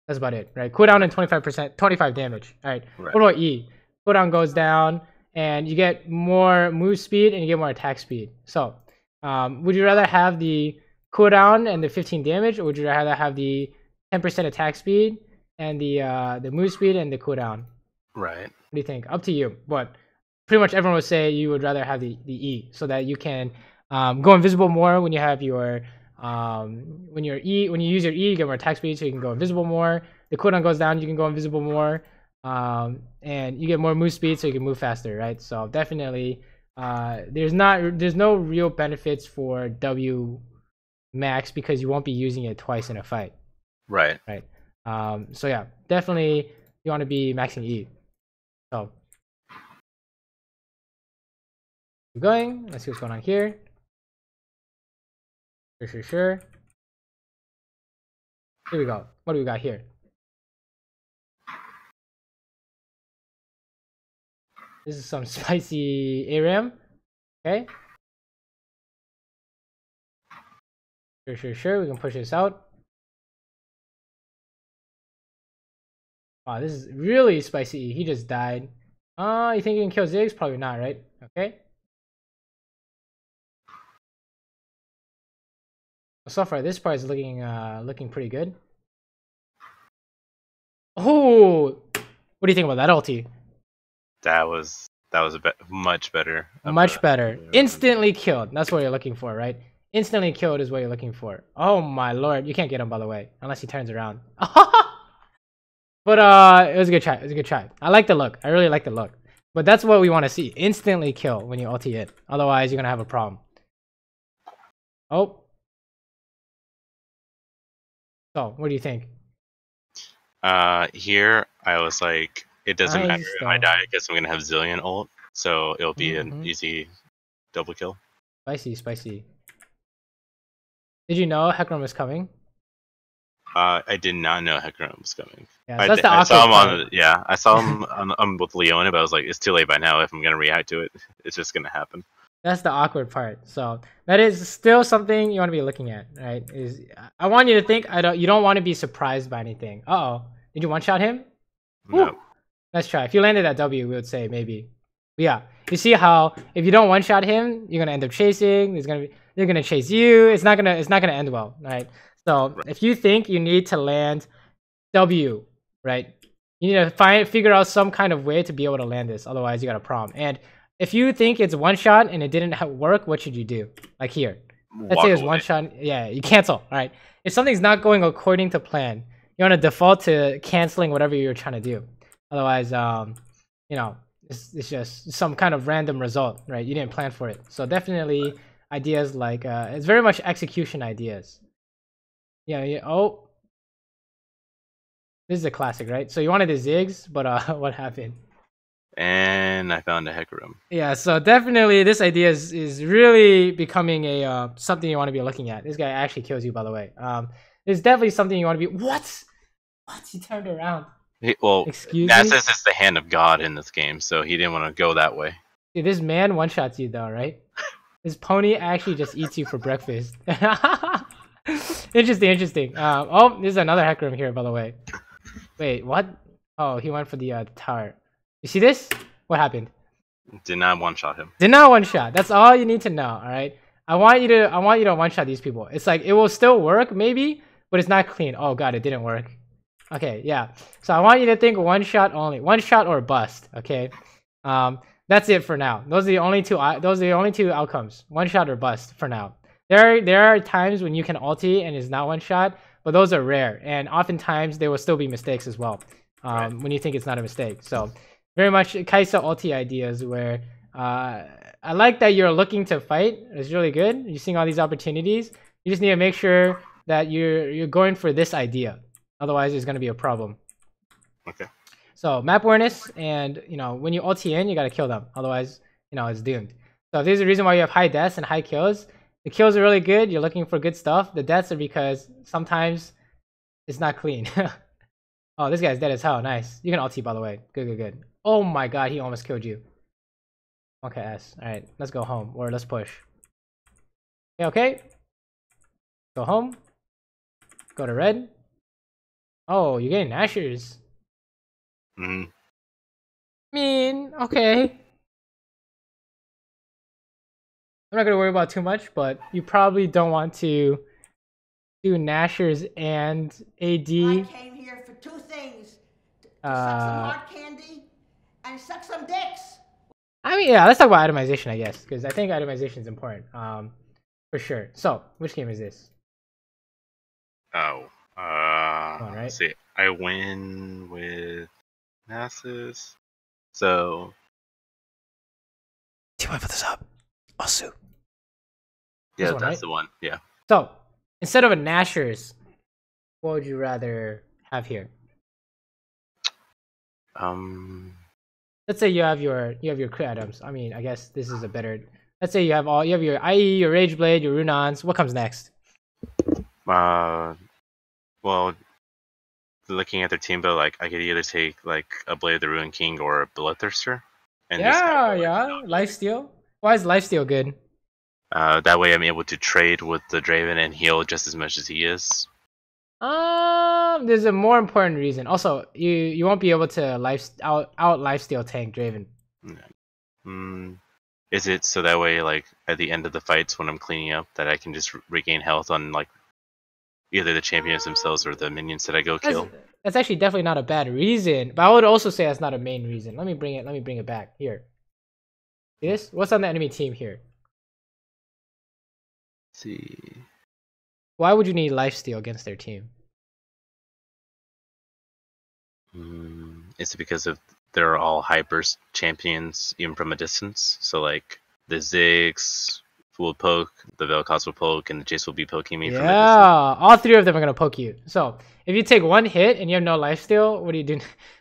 That's about it, right? Cooldown and 25 damage. Alright, What about E? Cooldown goes down, and you get more move speed and you get more attack speed. So, Would you rather have the cooldown and the 15 damage, or would you rather have the 10% attack speed and the move speed and the cooldown? Right. What do you think? Up to you. But pretty much everyone would say you would rather have the E, so that you can go invisible more when you have your when you use your E, you get more attack speed, so you can go invisible more. The cooldown goes down, you can go invisible more, and you get more move speed, so you can move faster, right? So definitely, there's no real benefits for W max because you won't be using it twice in a fight. Right. Right. So yeah, definitely you want to be maxing E. So keep going. Let's see what's going on here. Sure. Here we go. What do we got here? This is some spicy ARAM. Okay. Sure. We can push this out. Wow, this is really spicy. He just died. You think you can kill Ziggs? Probably not, right? Okay. So far, this part is looking pretty good. Oh, what do you think about that ulti? That was much better. Much better. Instantly killed. That's what you're looking for, right? Instantly killed is what you're looking for. Oh my lord, you can't get him, by the way, unless he turns around. But it was a good try. I like the look. I really like the look. But that's what we want to see. Instantly kill when you ulti it. Otherwise, you're gonna have a problem. Oh. So, what do you think? Here I was like, it doesn't matter if I die because I'm gonna have Zillion ult, so it'll be an easy double kill. Spicy. Did you know Hecarim was coming? I did not know Hecarim was coming. Yeah, so I saw him on. Yeah, I saw him on with Leona, but I was like, it's too late by now. If I'm gonna react to it, it's just gonna happen. That's the awkward part. So that is still something you want to be looking at, right? I want you to think you don't want to be surprised by anything. Uh-oh. Did you one-shot him? No. Ooh. Let's try. If you landed that W, we would say maybe. But yeah. You see how if you don't one-shot him, you're gonna end up chasing. They're gonna chase you. It's not gonna end well, right? So if you think you need to land W, right? You need to figure out some kind of way to be able to land this. Otherwise, you got a problem. And if you think it's one shot and it didn't work, what should you do? Like here. Let's say it's one shot. Yeah, you cancel. All right. If something's not going according to plan, you want to default to canceling whatever you're trying to do. Otherwise, you know, it's just some kind of random result, right? You didn't plan for it. So definitely ideas like it's very much execution ideas. Yeah. Oh, this is a classic, right? So you wanted the Ziggs, but what happened? And I found a Hecarim. Yeah, so definitely this idea is really becoming a something you want to be looking at. This guy actually kills you, by the way. It's definitely something you want to be. What? He turned around. Excuse me? Nasus is the hand of God in this game, so he didn't want to go that way. Dude, this man one-shots you though, right? This pony actually just eats you for breakfast. Interesting. Oh, there's another Hecarim here, by the way. Wait, what? Oh, he went for the tower. You see this? What happened? Did not one-shot him. Did not one-shot. That's all you need to know, alright? I want you to one-shot these people. It's like, it will still work, maybe, but it's not clean. Oh god, it didn't work. Okay, yeah. So I want you to think one-shot only. One-shot or bust, okay? That's it for now. Those are the only two outcomes. One-shot or bust for now. There are times when you can ulti and it's not one-shot, but those are rare. And oftentimes, there will still be mistakes as well. When you think it's not a mistake. So very much Kaisa ulti ideas where I like that you're looking to fight. It's really good. You're seeing all these opportunities. You just need to make sure that you're going for this idea. Otherwise, there's going to be a problem. Okay. So map awareness, and when you ulti in, you got to kill them. Otherwise, it's doomed. So if there's a reason why you have high deaths and high kills, the kills are really good. You're looking for good stuff. The deaths are because sometimes it's not clean. Oh, this guy's dead as hell. Nice. You can ulti, by the way. Good. Oh my god, he almost killed you. Okay, S. Alright, let's go home. Or let's push. Okay. Go home. Go to red. Oh, you're getting Nashers. Okay. I'm not gonna worry about too much, but you probably don't want to do Nashers and AD. I came here for two things: to suck some hard candy and suck some dicks. I mean, yeah, let's talk about itemization, I guess, because I think itemization is important, for sure. So, which game is this? Oh, right? let's see. I win with Nasus. So. Do you want to put this up? Also. Yeah, one, that's right? the one. Yeah. So, instead of a Nashers, what would you rather have here? Let's say you have your crit items. I mean, I guess this is a better. Let's say you have your IE, your Rage Blade, your Runons. What comes next? Well, looking at their team build, like I could either take like a Blade of the Ruin King or a Bloodthirster. And Yeah. Lifesteal. Why is Lifesteal good? That way I'm able to trade with the Draven and heal just as much as he is. There's a more important reason. Also, you won't be able to out lifesteal tank Draven. Is it so that way, like at the end of the fights when I'm cleaning up, that I can just regain health on like either the champions themselves or the minions that I go kill? That's actually definitely not a bad reason, but I would also say that's not a main reason. Let me bring it back here. See this? What's on the enemy team here? Let's see. Why would you need lifesteal against their team? It's because of they're all high burst champions, even from a distance. So like the Ziggs will poke, the Vel'Koz will poke, and the Jace will be poking me from a distance. Yeah, all three of them are gonna poke you. So if you take one hit and you have no lifesteal, what do you do?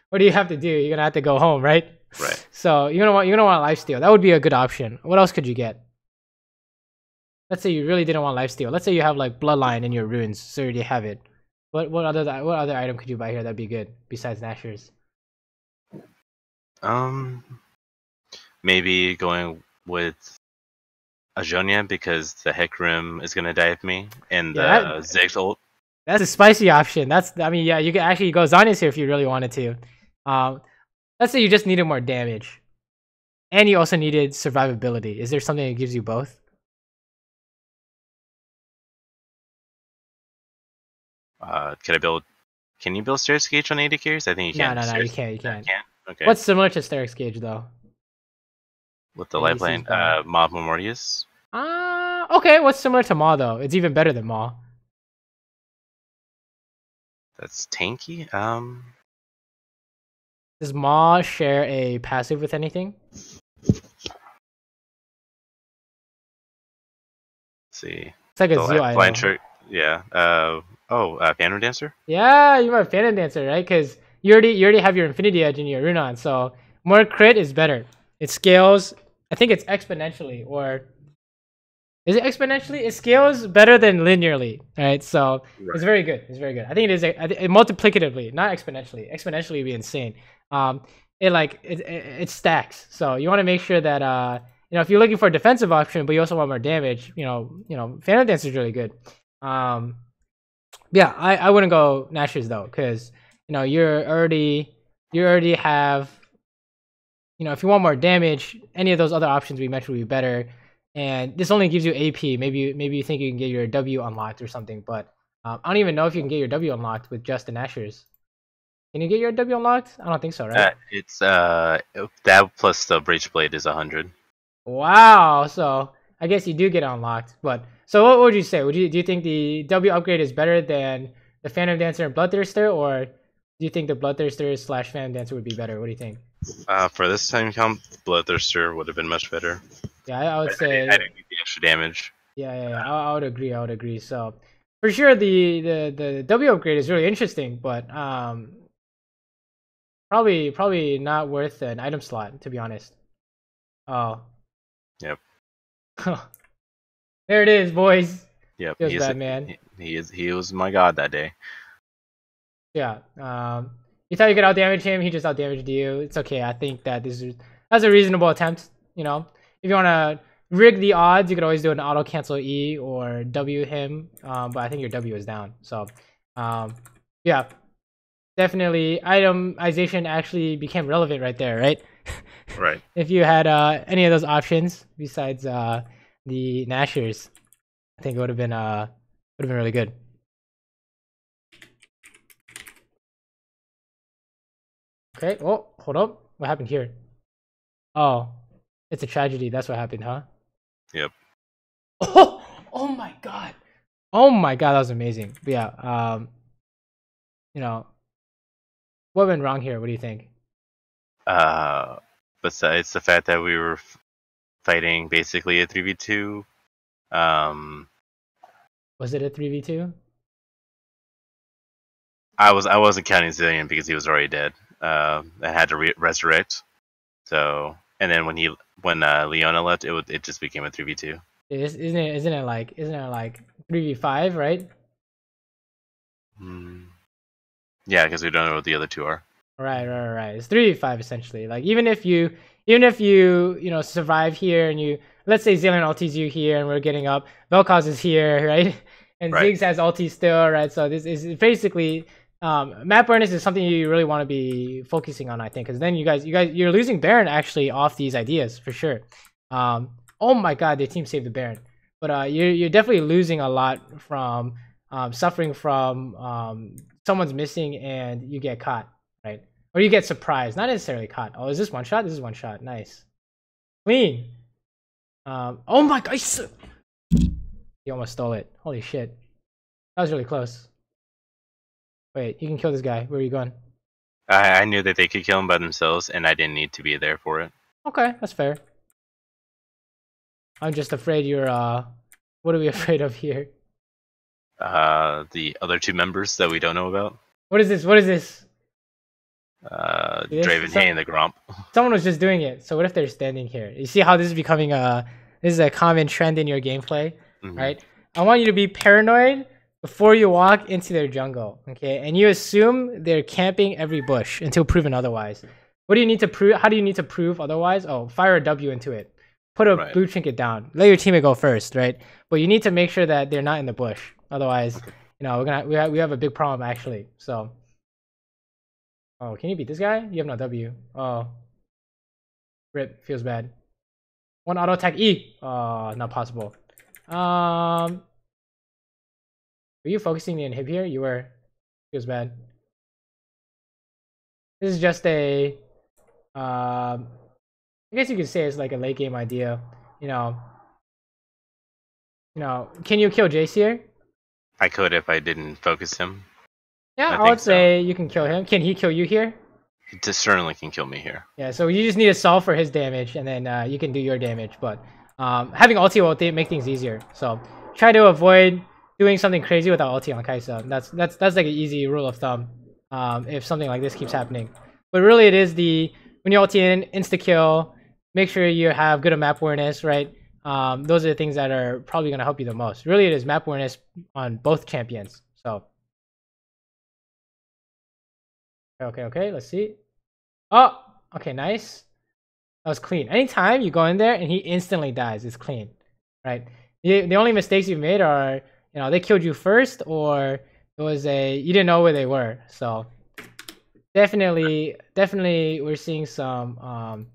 What do you have to do? You're gonna have to go home, right? Right. So you're gonna want lifesteal. That would be a good option. What else could you get? Let's say you really didn't want lifesteal. Let's say you have like Bloodline in your runes, so you already have it. What other item could you buy here that'd be good besides Nashers? Maybe going with Ajonia because the Hecarim is gonna dive me, and the Ziggs ult. That's a spicy option. Yeah, you could actually go Zhonya's here if you really wanted to. Let's say you just needed more damage, and you also needed survivability. Is there something that gives you both? Can you build Stairs Gauge on AD carries? I think you can. No, you can't. You can't. Okay. What's similar to Stairs Gauge though? With the lifeline, Mob Memorius. Okay. What's similar to Maw though? It's even better than Maw. That's tanky. Does Maw share a passive with anything? Let's see. It's like a Zio item. Yeah. Phantom Dancer? Yeah, you have Phantom Dancer, right? Because you already have your Infinity Edge in your Runon, so more crit is better. It scales, I think it's exponentially, or is it exponentially? It scales better than linearly, right? So It's very good. It's very good. I think it is multiplicatively, not exponentially. Exponentially would be insane. It stacks. So you want to make sure that if you're looking for a defensive option, but you also want more damage, Phantom Dancer is really good. Yeah, I wouldn't go Nashers though, because you already have, if you want more damage, any of those other options we mentioned would be better. And this only gives you AP. Maybe you think you can get your W unlocked or something, but I don't even know if you can get your W unlocked with just the Nashers. Can you get your W unlocked? I don't think so, right? It's that plus the Breach Blade is 100. Wow, so I guess you do get unlocked. But so what would you say? Do you think the W upgrade is better than the Phantom Dancer and Bloodthirster, or do you think the Bloodthirster / Phantom Dancer would be better? What do you think? For this time count, Bloodthirster would have been much better. Yeah, I would say I didn't need the extra damage. Yeah. I would agree. So for sure, the W upgrade is really interesting, but probably not worth an item slot, to be honest. Oh. Yep. There it is, boys. Yep. Feels bad, man. He was my god that day. Yeah. You thought you could outdamage him, he just outdamaged you. It's okay. I think that that's a reasonable attempt. If you want to rig the odds, you could always do an auto cancel E or W him. But I think your W is down. So, yeah, definitely itemization actually became relevant right there, right? Right. If you had any of those options besides the Nashers. I think it would have been really good. Okay. Oh, hold up. What happened here? Oh, it's a tragedy. That's what happened, huh? Yep. Oh, oh my god. Oh my god, that was amazing. But yeah, you know, what went wrong here? What do you think? Besides the fact that we were fighting basically a 3v2, Was it a 3v2? I wasn't counting Zillion because he was already dead. I had to resurrect. So, and then when Leona left, it just became a 3v2. Isn't it like 3v5, right? Yeah, because we don't know what the other two are. Right. It's 3v5 essentially. Like even if you survive here and you, let's say Zillion ultis you here and we're getting up, Vel'Koz is here, right? And Right. Ziggs has ulti still, right? So this is basically map awareness is something you really want to be focusing on, I think, because then you're losing Baron actually off these ideas for sure. Oh my god, their team saved the Baron, but you're definitely losing a lot from suffering from someone's missing and you get caught, right? Or you get surprised, not necessarily caught. Oh, is this one shot? This is one shot. Nice, clean. Oh my god, he almost stole it. Holy shit, that was really close. Wait, you can kill this guy. Where are you going? I knew that they could kill him by themselves, and I didn't need to be there for it. Okay, that's fair. I'm just afraid you're what are we afraid of here? The other two members that we don't know about. What is this? What is this? Draven Hay and the Gromp. Someone was just doing it. So what if they're standing here? You see how this is becoming this is a common trend in your gameplay, right? I want you to be paranoid before you walk into their jungle, okay? And you assume they're camping every bush until proven otherwise. What do you need to prove? How do you need to prove otherwise? Oh, fire a W into it. Put a blue trinket down. Let your teammate go first, right? But you need to make sure that they're not in the bush. Otherwise, you know, we have a big problem actually. So, oh, can you beat this guy? You have no W. Oh, rip. Feels bad. One auto attack E. Oh, not possible. Were you focusing the inhib here? You were. Feels bad. This is just a I guess you could say it's like a late game idea. You know, can you kill Jace here? I could if I didn't focus him. Yeah, I would say you can kill him. Can he kill you here? He certainly can kill me here. Yeah, so you just need to solve for his damage, and then you can do your damage. But having ulti will make things easier. So try to avoid doing something crazy without ulti on Kai'Sa. That's like an easy rule of thumb. If something like this keeps happening, but really it is when you ulti in, insta kill. Make sure you have good map awareness, right? Those are the things that are probably going to help you the most. Really, it is map awareness on both champions. So, okay, let's see. Oh, okay, nice. That was clean. Anytime you go in there and he instantly dies, it's clean, right? The only mistakes you've made are, they killed you first, or it was you didn't know where they were. So, definitely, we're seeing some.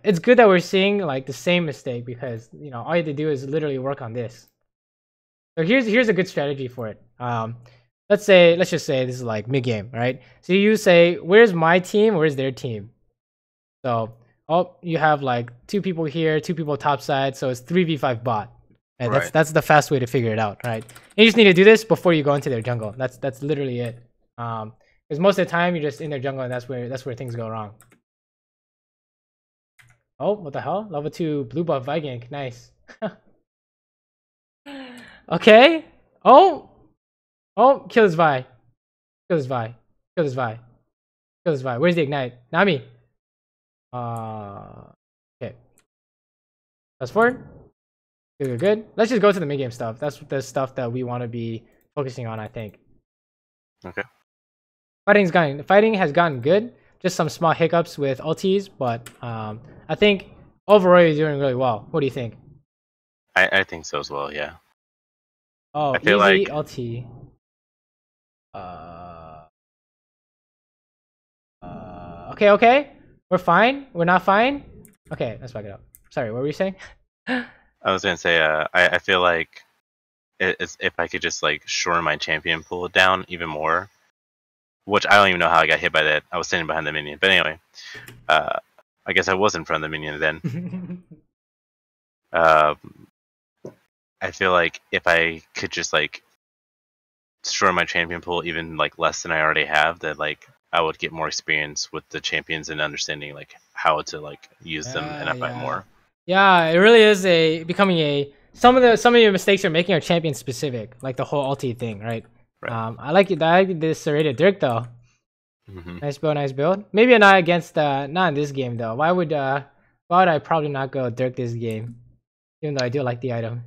It's good that we're seeing like the same mistake because all you have to do is literally work on this. So here's a good strategy for it. Let's just say this is like mid game, right? So you say, where's my team? Where's their team? So you have like 2 people here, 2 people top side, so it's 3v5 bot. And right. That's the fast way to figure it out, right? And you just need to do this before you go into their jungle. That's literally it. Because most of the time you're just in their jungle, and that's where things go wrong. Oh, what the hell? Level 2 blue buff Vigank. Nice. Okay. Oh, kill this Vi. Where's the ignite? Nami. Okay. Fast forward. Good. Let's just go to the mid game stuff. That's the stuff that we want to be focusing on, I think. Okay. Fighting has gotten good. Just some small hiccups with ultis, but I think overall you're doing really well. What do you think? I think so as well, yeah. Oh, I feel easy like ulti. Okay. We're fine. We're not fine. Okay, let's back it up. Sorry, what were you saying? I was gonna say, I feel like it's, if I could just like shore my champion pool down even more, which I don't even know how I got hit by that. I was standing behind the minion, but anyway, I guess I was in front of the minion then. I feel like if I could just like shore my champion pool even like less than I already have, that like I would get more experience with the champions and understanding like how to like use them in a fight more. Yeah, it really is becoming a some of your mistakes you're making are champion specific, like the whole ulti thing, right? Right. I like it. I like this serrated Dirk though. Mm-hmm. Nice build, nice build. Maybe not against not in this game though. Why would I probably not go Dirk this game? Even though I do like the item.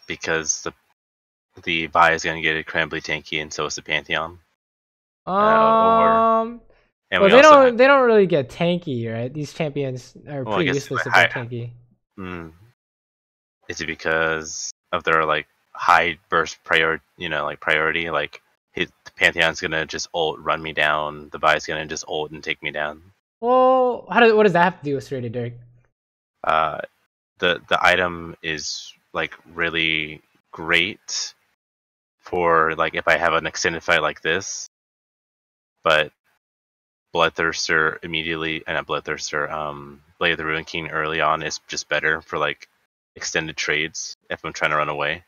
Because the Vi is gonna get incredibly tanky, and so is the Pantheon. Well, they don't really get tanky, right? These champions are pretty useless if they're tanky. Is it because of their like high burst priority? Priority. Like the Pantheon's gonna just ult, run me down. The Vi's gonna just ult and take me down. Well, what does that have to do with serrated Dirk? The item is like really great for like if I have an extended fight like this, but Bloodthirster immediately, and not Bloodthirster, Blade of the Ruin King early on is just better for like extended trades if I'm trying to run away.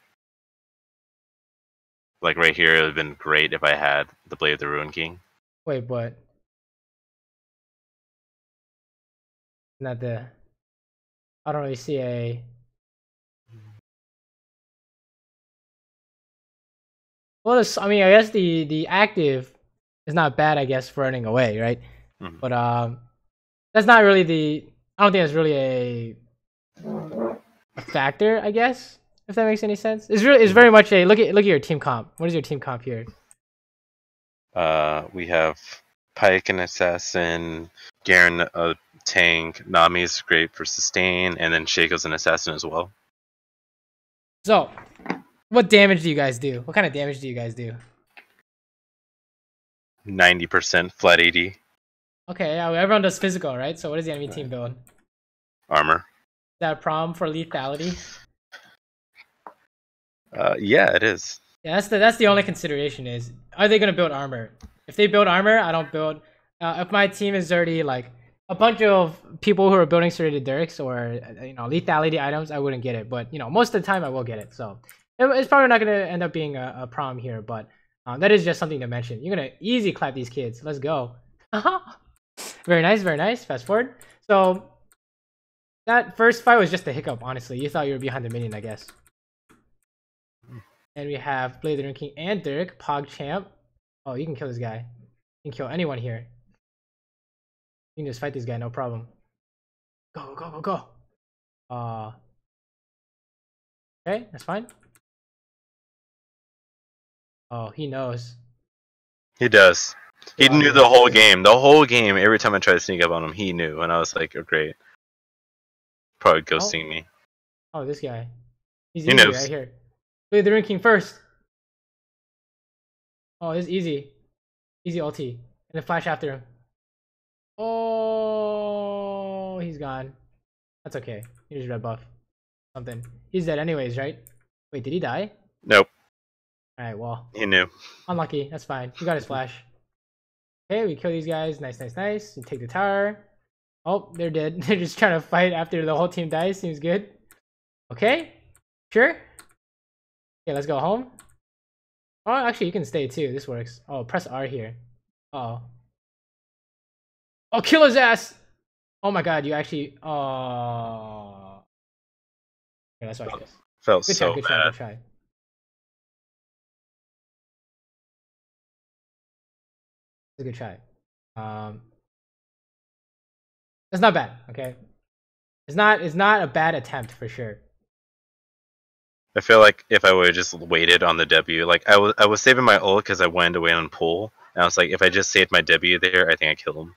Like right here, it would have been great if I had the Blade of the Ruin King. Wait, what? Not the. I don't really see a. Well, I mean, I guess the active is not bad, I guess, for running away, right? Mm-hmm. But that's not really the. I don't think it's really a factor, I guess, if that makes any sense. It's very much a look at your team comp. What is your team comp here? We have Pyke and Assassin, Garen a tank, Nami's great for sustain, and then Shaco's an assassin as well. So, what damage do you guys do? What kind of damage do you guys do? 90% flat AD. Okay, yeah, everyone does physical, right? So what does the enemy team build? Armor. Is that a problem for lethality? Yeah, it is. Yeah, that's the only consideration is, are they going to build armor? If they build armor, I don't build. If my team is already like a bunch of people who are building serrated Dirks or lethality items, I wouldn't get it. But most of the time I will get it. So it's probably not going to end up being a problem here. But that is just something to mention. You're going to easy clap these kids. Let's go. Very nice, very nice. Fast forward. So that first fight was just a hiccup, honestly. You thought you were behind the minion, I guess. And we have Blade of the Ruin King and Dirk, PogChamp. Oh, you can kill this guy. You can kill anyone here. You can just fight this guy, no problem. Go, go, go, go. Okay, that's fine. Oh, he knows. He does. He knew the whole game. The whole game, every time I tried to sneak up on him, he knew. And I was like, oh, great. Probably ghosting me. Oh, this guy. He's he easy knows. right here. Blade of the Ruin King first. Oh, this is easy. Easy ulti. And then flash after him. Oh, he's gone. That's okay. Here's red buff. Something. He's dead anyways, right? Wait, did he die? Nope. Alright, well. He knew. Unlucky. That's fine. He got his flash. Okay, we kill these guys. Nice, nice, nice. We take the tower. Oh, they're dead. They're just trying to fight after the whole team dies. Seems good. Okay. Sure. Okay, let's go home. Oh, actually, you can stay too. This works. Oh, press R here. Uh-oh. Oh, kill his ass! Oh my god, you actually... Oh... Okay, let's watch this. Felt Good so try, good try, bad. good try. It's a good try. It's not bad, okay? It's not a bad attempt for sure. I feel like if I would have just waited on the W, like I was saving my ult because I wanted to wait on pull, and I was like, if I just saved my W there, I think I kill him.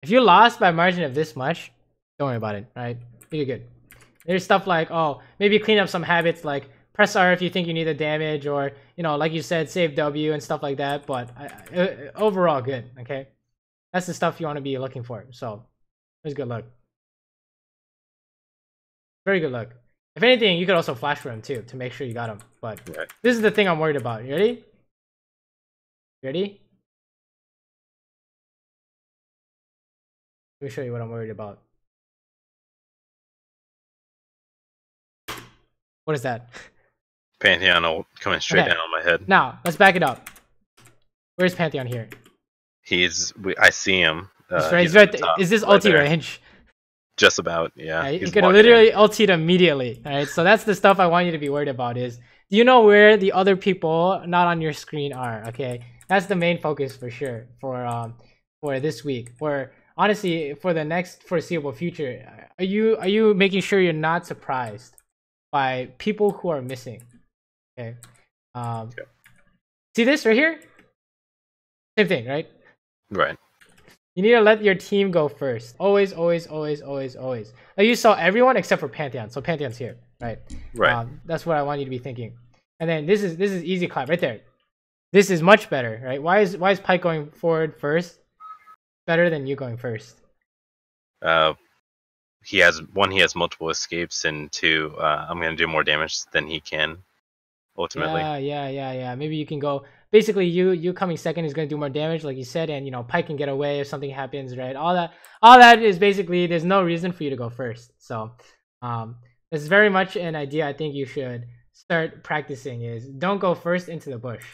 If you lost by a margin of this much, don't worry about it, right? You're good. There's stuff like, oh, maybe clean up some habits like press R if you think you need the damage, or like you said, save W and stuff like that. But overall, good. Okay, that's the stuff you want to be looking for. So, it was good luck. Very good luck. If anything, you could also flash for him too to make sure you got him. But this is the thing I'm worried about. You ready? Ready? Let me show you what I'm worried about. What is that? Pantheon ult coming straight down on my head. Now, let's back it up. Where's Pantheon here? I see him. He's right there. Is this ulti range? Just about, yeah. You can literally ulti it immediately. Alright, so that's the stuff I want you to be worried about is, do you know where the other people not on your screen are? Okay, that's the main focus for sure for this week. For honestly, for the next foreseeable future, are you making sure you're not surprised by people who are missing? Okay. See this right here? Same thing, right? Right. You need to let your team go first. Always, always, always, always, always. Like you saw everyone except for Pantheon. So Pantheon's here, right? Right. That's what I want you to be thinking. And then this is easy clap right there. This is much better, right? Why is Pyke going forward first better than you going first? He has multiple escapes, and two, I'm gonna do more damage than he can. Ultimately. Yeah. Maybe you can go. Basically, you coming second is going to do more damage, like you said, and Pyke can get away if something happens, right? All that is basically there's no reason for you to go first. So, it's very much an idea I think you should start practicing. Is don't go first into the bush.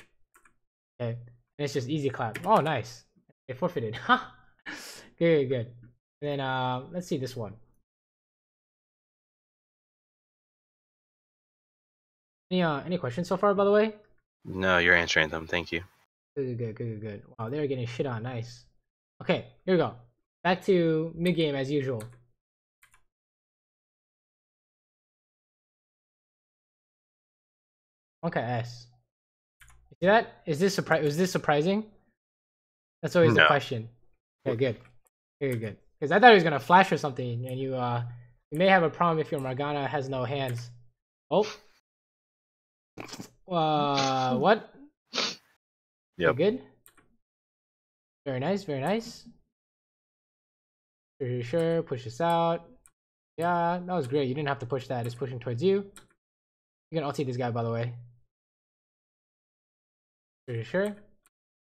Okay, and it's just easy clap. Oh, nice. They forfeited. Good. And then let's see this one. Any questions so far, by the way? No, you're answering them. Thank you. Good. Wow, they're getting shit on. Nice. Okay, here we go. Back to mid game as usual. Okay, S. You see that? Was this surprising? That's always the question. Okay, good. Because I thought he was gonna flash or something, and you may have a problem if your Morgana has no hands. Oh. What? Yep. Good. Very nice. Sure. Push this out. Yeah, that was great. You didn't have to push that. It's pushing towards you. You can ulti this guy, by the way. Sure.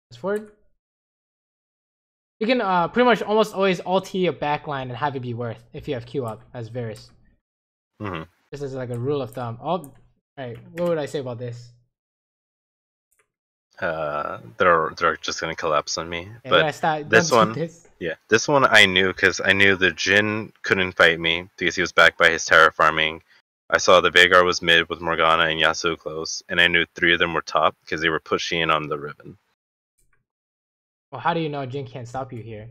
Press forward. You can pretty much almost always ulti a backline and have it be worth if you have Q up as Varus. This is like a rule of thumb. Oh. Alright, what would I say about this? They're just gonna collapse on me. Yeah, but this one I knew because I knew the Jhin couldn't fight me because he was backed by his terra farming. I saw the Veigar was mid with Morgana and Yasuo close, and I knew 3 of them were top because they were pushing in on the Riven. Well, how do you know Jhin can't stop you here?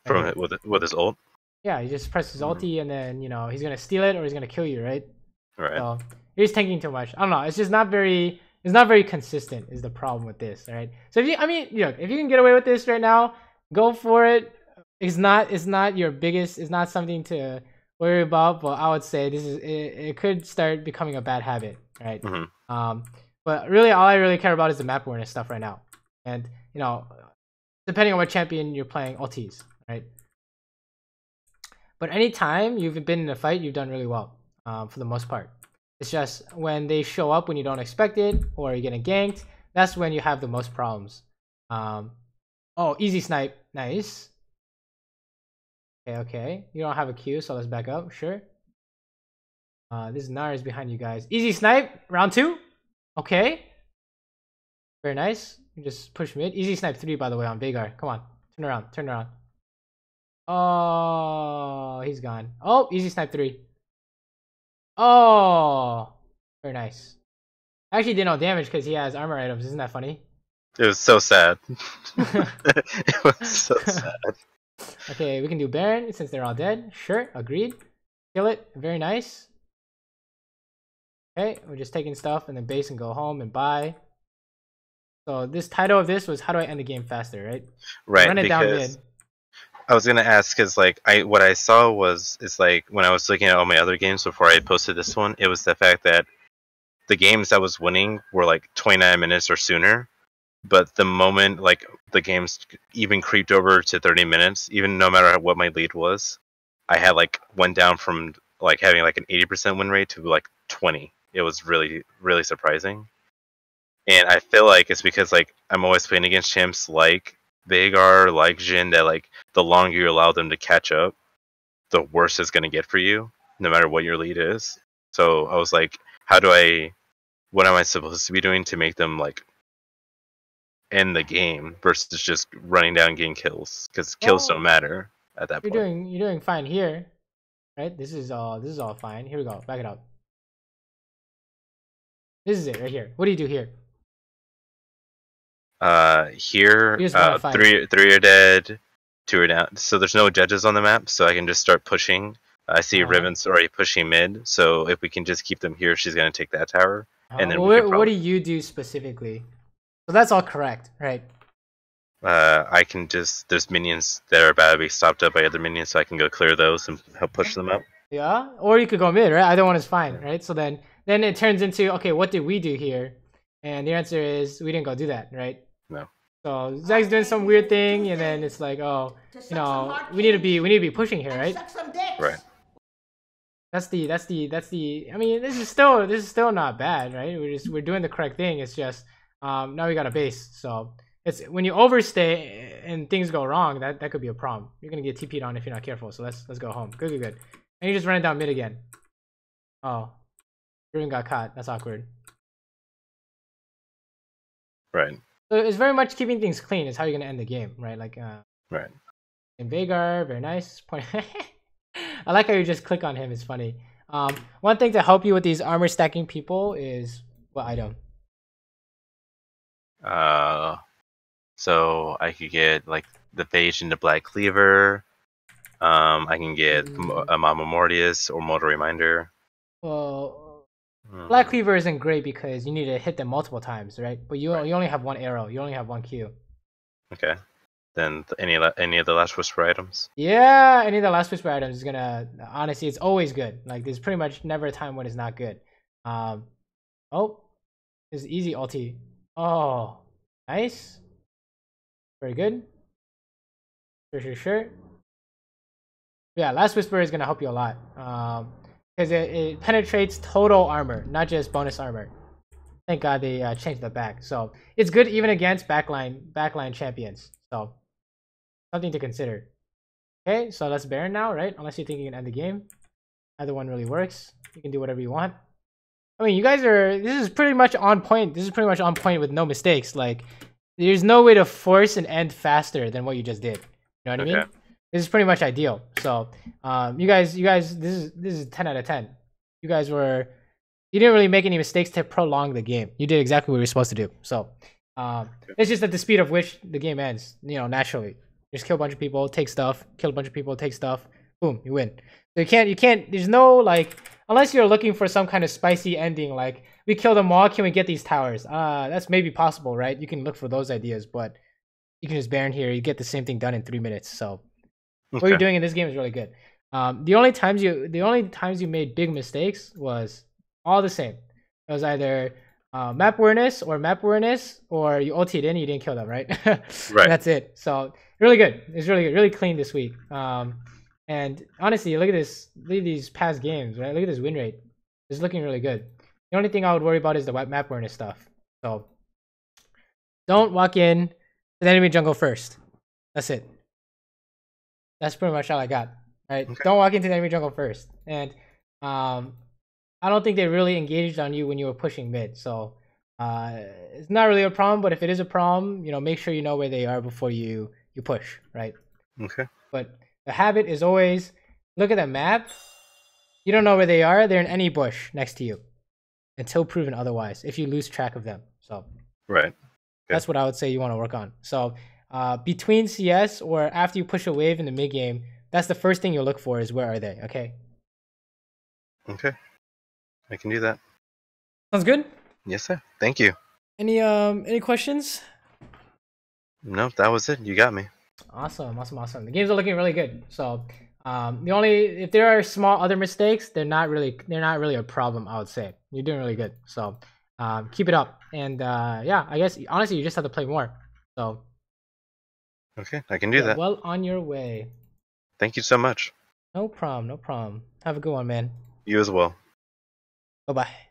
From with his ult? Yeah, he just presses ulti and then he's gonna steal it or he's gonna kill you, right? Right. So he's tanking too much. I don't know. It's just not very. It's not very consistent. Is the problem with this? All right. So if you can get away with this right now, go for it. It's not your biggest. It's not something to worry about. But I would say this is. It could start becoming a bad habit, right? But really, all I really care about is the map awareness stuff right now, and depending on what champion you're playing, ultis, right? But anytime you've been in a fight, you've done really well. For the most part, it's just when they show up when you don't expect it or you're getting ganked, that's when you have the most problems. Oh, easy snipe, nice. Okay, you don't have a Q, so let's back up. Sure. This Nar is behind you guys. Easy snipe, round 2. Okay, very nice. You just push mid. Easy snipe 3, by the way, on Veigar. Come on, turn around. Oh, he's gone. Oh, easy snipe 3. Oh, very nice. I actually did no damage because he has armor items. Isn't that funny? It was so sad. It was so sad. Okay, we can do Baron since they're all dead. Sure, agreed. Kill it. Very nice. Okay, we're just taking stuff and then base and go home and buy. So this title of this was how do I end the game faster, right? Right. Run it down mid. I was gonna ask because what I saw was when I was looking at all my other games before I posted this one, it was the fact that the games I was winning were like 29 minutes or sooner, but the moment the games even creeped over to 30 minutes, even no matter what my lead was, I had went down from like having like an 80% win rate to like 20. It was really, really surprising. And I feel like it's because like I'm always playing against champs like Veigar, like Jhin, that like the longer you allow them to catch up, the worse it's gonna get for you, no matter what your lead is. So I was like, what am I supposed to be doing to make them like end the game versus just running down and getting kills? Because kills don't matter at that point. You're doing fine here, right? This is all fine. Here we go. Back it up. This is it right here. What do you do here? Here, three are dead, 2 are down. So there's no judges on the map, so I can just start pushing. I see Riven's already pushing mid, so if we can just keep them here, she's gonna take that tower. And then what do you do specifically? So that's all correct, right? I can just, there's minions that are about to be stopped up by other minions, so I can go clear those and help push them up. Yeah, or you could go mid, right? Either one is fine, right? So then it turns into, okay, what did we do here? And the answer is we didn't go do that, right? No. So Zach's doing some weird thing, and then it's like, oh, you know, we need to be pushing here, right? Right. That's the. I mean, this is still not bad, right? We're doing the correct thing. It's just now we got a base, so it's when you overstay and things go wrong, that could be a problem. You're gonna get TP'd on if you're not careful. So let's go home. Good. And you just ran down mid again. Oh, Riven got caught. That's awkward. Right. So it's very much keeping things clean is how you're gonna end the game, right? Like right. And Veigar, very nice. Point. I like how you just click on him. It's funny. One thing to help you with these armor stacking people is what item? So I could get like the Phage into Black Cleaver. I can get a Mama Mortius or Mortal Reminder. Well, Black Cleaver isn't great because you need to hit them multiple times, right? But you only have one arrow. You only have one Q. Okay. Then any of the Last Whisper items? Yeah, any of the Last Whisper items is gonna, honestly, it's always good. Like there's pretty much never a time when it's not good. Oh, this is easy ulti. Oh, nice. Very good. Sure. Yeah, Last Whisper is gonna help you a lot. Because it penetrates total armor, not just bonus armor. Thank God they changed the back. So it's good even against backline champions. So something to consider. Okay, so that's Baron now, right? Unless you think you can end the game. Either one really works. You can do whatever you want. I mean, you guys this is pretty much on point. This is pretty much on point with no mistakes. Like, there's no way to force an end faster than what you just did. You know what I mean? This is pretty much ideal. So, you guys, this is 10 out of 10. You didn't really make any mistakes to prolong the game. You did exactly what you were supposed to do. So, it's just at the speed of which the game ends, you know, naturally. Just kill a bunch of people, take stuff, kill a bunch of people, take stuff, boom, you win. So you can't, there's no, like, unless you're looking for some kind of spicy ending, like, we kill them all, can we get these towers? That's maybe possible, right? You can look for those ideas, but you can just Baron here, you get the same thing done in 3 minutes. So, what you're doing in this game is really good. The only times you made big mistakes was all the same. It was either map awareness, or you ultied in, you didn't kill them, right? Right. That's it. So really good. It's really good, really clean this week. And honestly, look at these past games, right? Look at this win rate. It's looking really good. The only thing I would worry about is the map awareness stuff. So don't walk in to the enemy jungle first. That's it. That's pretty much all I got. Right? Okay. Don't walk into the enemy jungle first. And I don't think they really engaged on you when you were pushing mid. So it's not really a problem, but if it is a problem, you know, make sure you know where they are before you push, right? Okay. But the habit is always look at the map. You don't know where they are. They're in any bush next to you until proven otherwise, if you lose track of them. So right. That's what I would say you want to work on. So between CS or after you push a wave in the mid game, that's the first thing you'll look for is where are they, okay? Okay. I can do that. Sounds good? Yes, sir. Thank you. Any questions? No, that was it. You got me. Awesome. The games are looking really good. So if there are small other mistakes, they're not really a problem, I would say. You're doing really good. So keep it up. And yeah, I guess honestly you just have to play more. So okay, I can do that. Well on your way. Thank you so much. No problem. Have a good one, man. You as well. Bye bye.